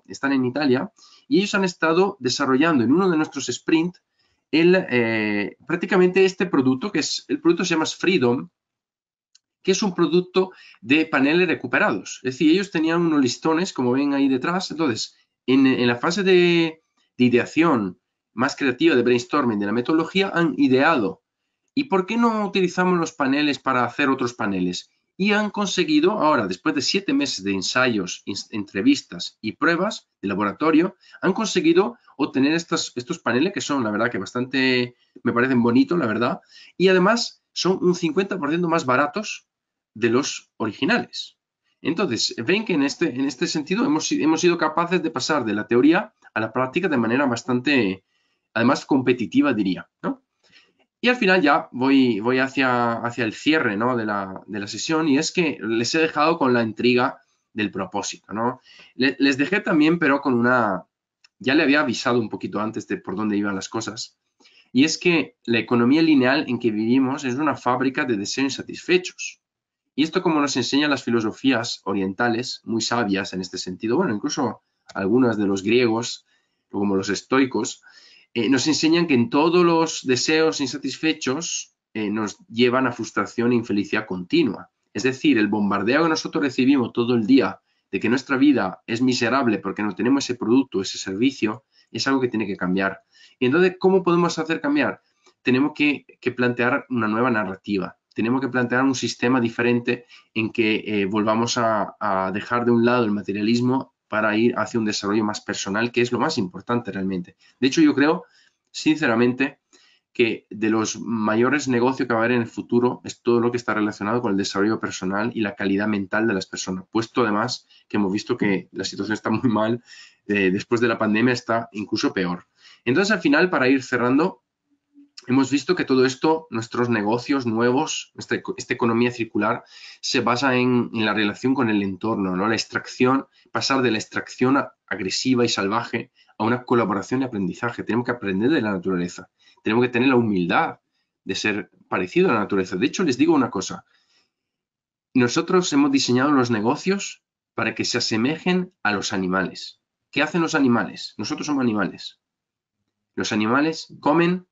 están en Italia, y ellos han estado desarrollando en uno de nuestros sprints prácticamente este producto, el producto se llama Freedom, que es un producto de paneles recuperados. Es decir, ellos tenían unos listones, como ven ahí detrás. Entonces, en la fase de ideación más creativa, de brainstorming de la metodología, han ideado. ¿Y por qué no utilizamos los paneles para hacer otros paneles? Y han conseguido, ahora, después de 7 meses de ensayos, entrevistas y pruebas de laboratorio, han conseguido obtener estos paneles que son, la verdad, que bastante, me parecen bonitos, la verdad, y además son un 50% más baratos de los originales. Entonces, ven que en este sentido hemos sido capaces de pasar de la teoría a la práctica de manera bastante, además, competitiva, diría, ¿no? Y al final ya voy hacia el cierre, ¿no?, de la sesión, y es que les he dejado con la intriga del propósito, ¿no? Les dejé también, pero con ya le había avisado un poquito antes de por dónde iban las cosas, y es que la economía lineal en que vivimos es una fábrica de deseos insatisfechos. Y esto, como nos enseñan las filosofías orientales, muy sabias en este sentido, bueno, incluso algunas de los griegos, como los estoicos, nos enseñan que en todos los deseos insatisfechos nos llevan a frustración e infelicidad continua. Es decir, el bombardeo que nosotros recibimos todo el día de que nuestra vida es miserable porque no tenemos ese producto, ese servicio, es algo que tiene que cambiar. Y entonces, ¿cómo podemos hacer cambiar? Tenemos que plantear una nueva narrativa. Tenemos que plantear un sistema diferente en que volvamos a dejar de un lado el materialismo para ir hacia un desarrollo más personal, que es lo más importante realmente. De hecho, yo creo, sinceramente, que de los mayores negocios que va a haber en el futuro es todo lo que está relacionado con el desarrollo personal y la calidad mental de las personas, puesto además que hemos visto que la situación está muy mal, después de la pandemia está incluso peor. Entonces, al final, para ir cerrando, hemos visto que todo esto, nuestros negocios nuevos, esta economía circular, se basa en la relación con el entorno, ¿no? La extracción, pasar de la extracción agresiva y salvaje a una colaboración y aprendizaje. Tenemos que aprender de la naturaleza. Tenemos que tener la humildad de ser parecido a la naturaleza. De hecho, les digo una cosa. Nosotros hemos diseñado los negocios para que se asemejen a los animales. ¿Qué hacen los animales? Nosotros somos animales. Los animales comen,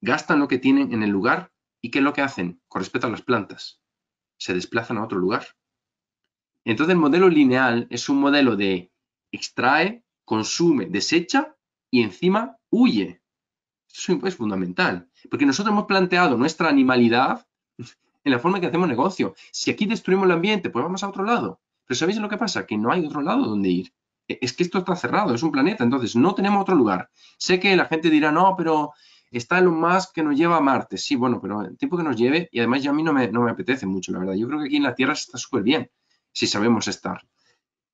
gastan lo que tienen en el lugar y ¿qué es lo que hacen? Con respecto a las plantas, se desplazan a otro lugar. Entonces el modelo lineal es un modelo de extrae, consume, desecha y encima huye. Eso es fundamental, porque nosotros hemos planteado nuestra animalidad en la forma en que hacemos negocio. Si aquí destruimos el ambiente, pues vamos a otro lado. Pero ¿sabéis lo que pasa? Que no hay otro lado donde ir. Es que esto está cerrado, es un planeta, entonces no tenemos otro lugar. Sé que la gente dirá, no, pero está Elon Musk que nos lleva a Marte. Sí, bueno, pero el tiempo que nos lleve, y además ya a mí no me apetece mucho, la verdad. Yo creo que aquí en la Tierra está súper bien, si sabemos estar.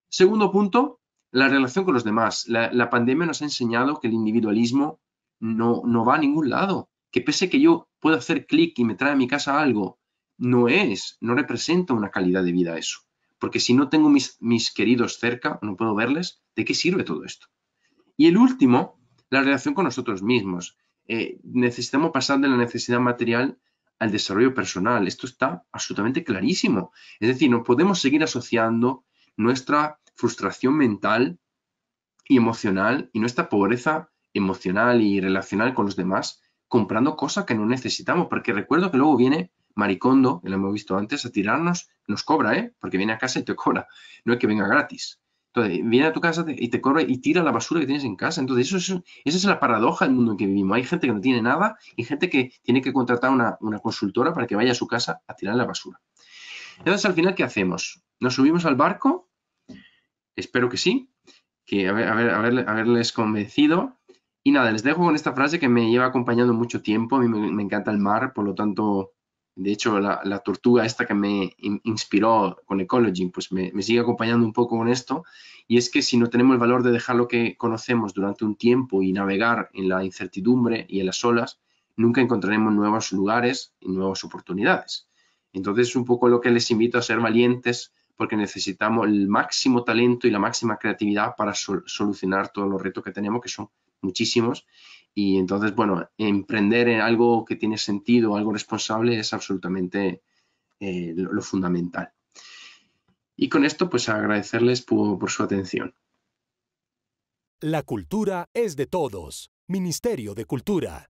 Segundo punto, la relación con los demás. La pandemia nos ha enseñado que el individualismo no va a ningún lado. Que pese que yo pueda hacer clic y me trae a mi casa algo, no representa una calidad de vida eso. Porque si no tengo mis queridos cerca, no puedo verles, ¿de qué sirve todo esto? Y el último, la relación con nosotros mismos. Necesitamos pasar de la necesidad material al desarrollo personal. Esto está absolutamente clarísimo. Es decir, no podemos seguir asociando nuestra frustración mental y emocional y nuestra pobreza emocional y relacional con los demás comprando cosas que no necesitamos. Porque recuerdo que luego viene Maricondo, que lo hemos visto antes, a tirarnos, nos cobra, porque viene a casa y te cobra, no es que venga gratis. Entonces, viene a tu casa y te cobra y tira la basura que tienes en casa. Entonces, esa es la paradoja del mundo en que vivimos. Hay gente que no tiene nada y gente que tiene que contratar una consultora para que vaya a su casa a tirar la basura. Entonces, al final, ¿qué hacemos? ¿Nos subimos al barco? Espero que sí, que haberles convencido. Y nada, les dejo con esta frase que me lleva acompañando mucho tiempo. A mí me encanta el mar, por lo tanto, de hecho, la tortuga esta que me inspiró con Ecology, pues me sigue acompañando un poco con esto. Y es que si no tenemos el valor de dejar lo que conocemos durante un tiempo y navegar en la incertidumbre y en las olas, nunca encontraremos nuevos lugares y nuevas oportunidades. Entonces, es un poco lo que les invito a ser valientes, porque necesitamos el máximo talento y la máxima creatividad para solucionar todos los retos que tenemos, que son muchísimos. Y entonces, bueno, emprender en algo que tiene sentido, algo responsable, es absolutamente lo fundamental. Y con esto, pues agradecerles por su atención. La cultura es de todos. Ministerio de Cultura.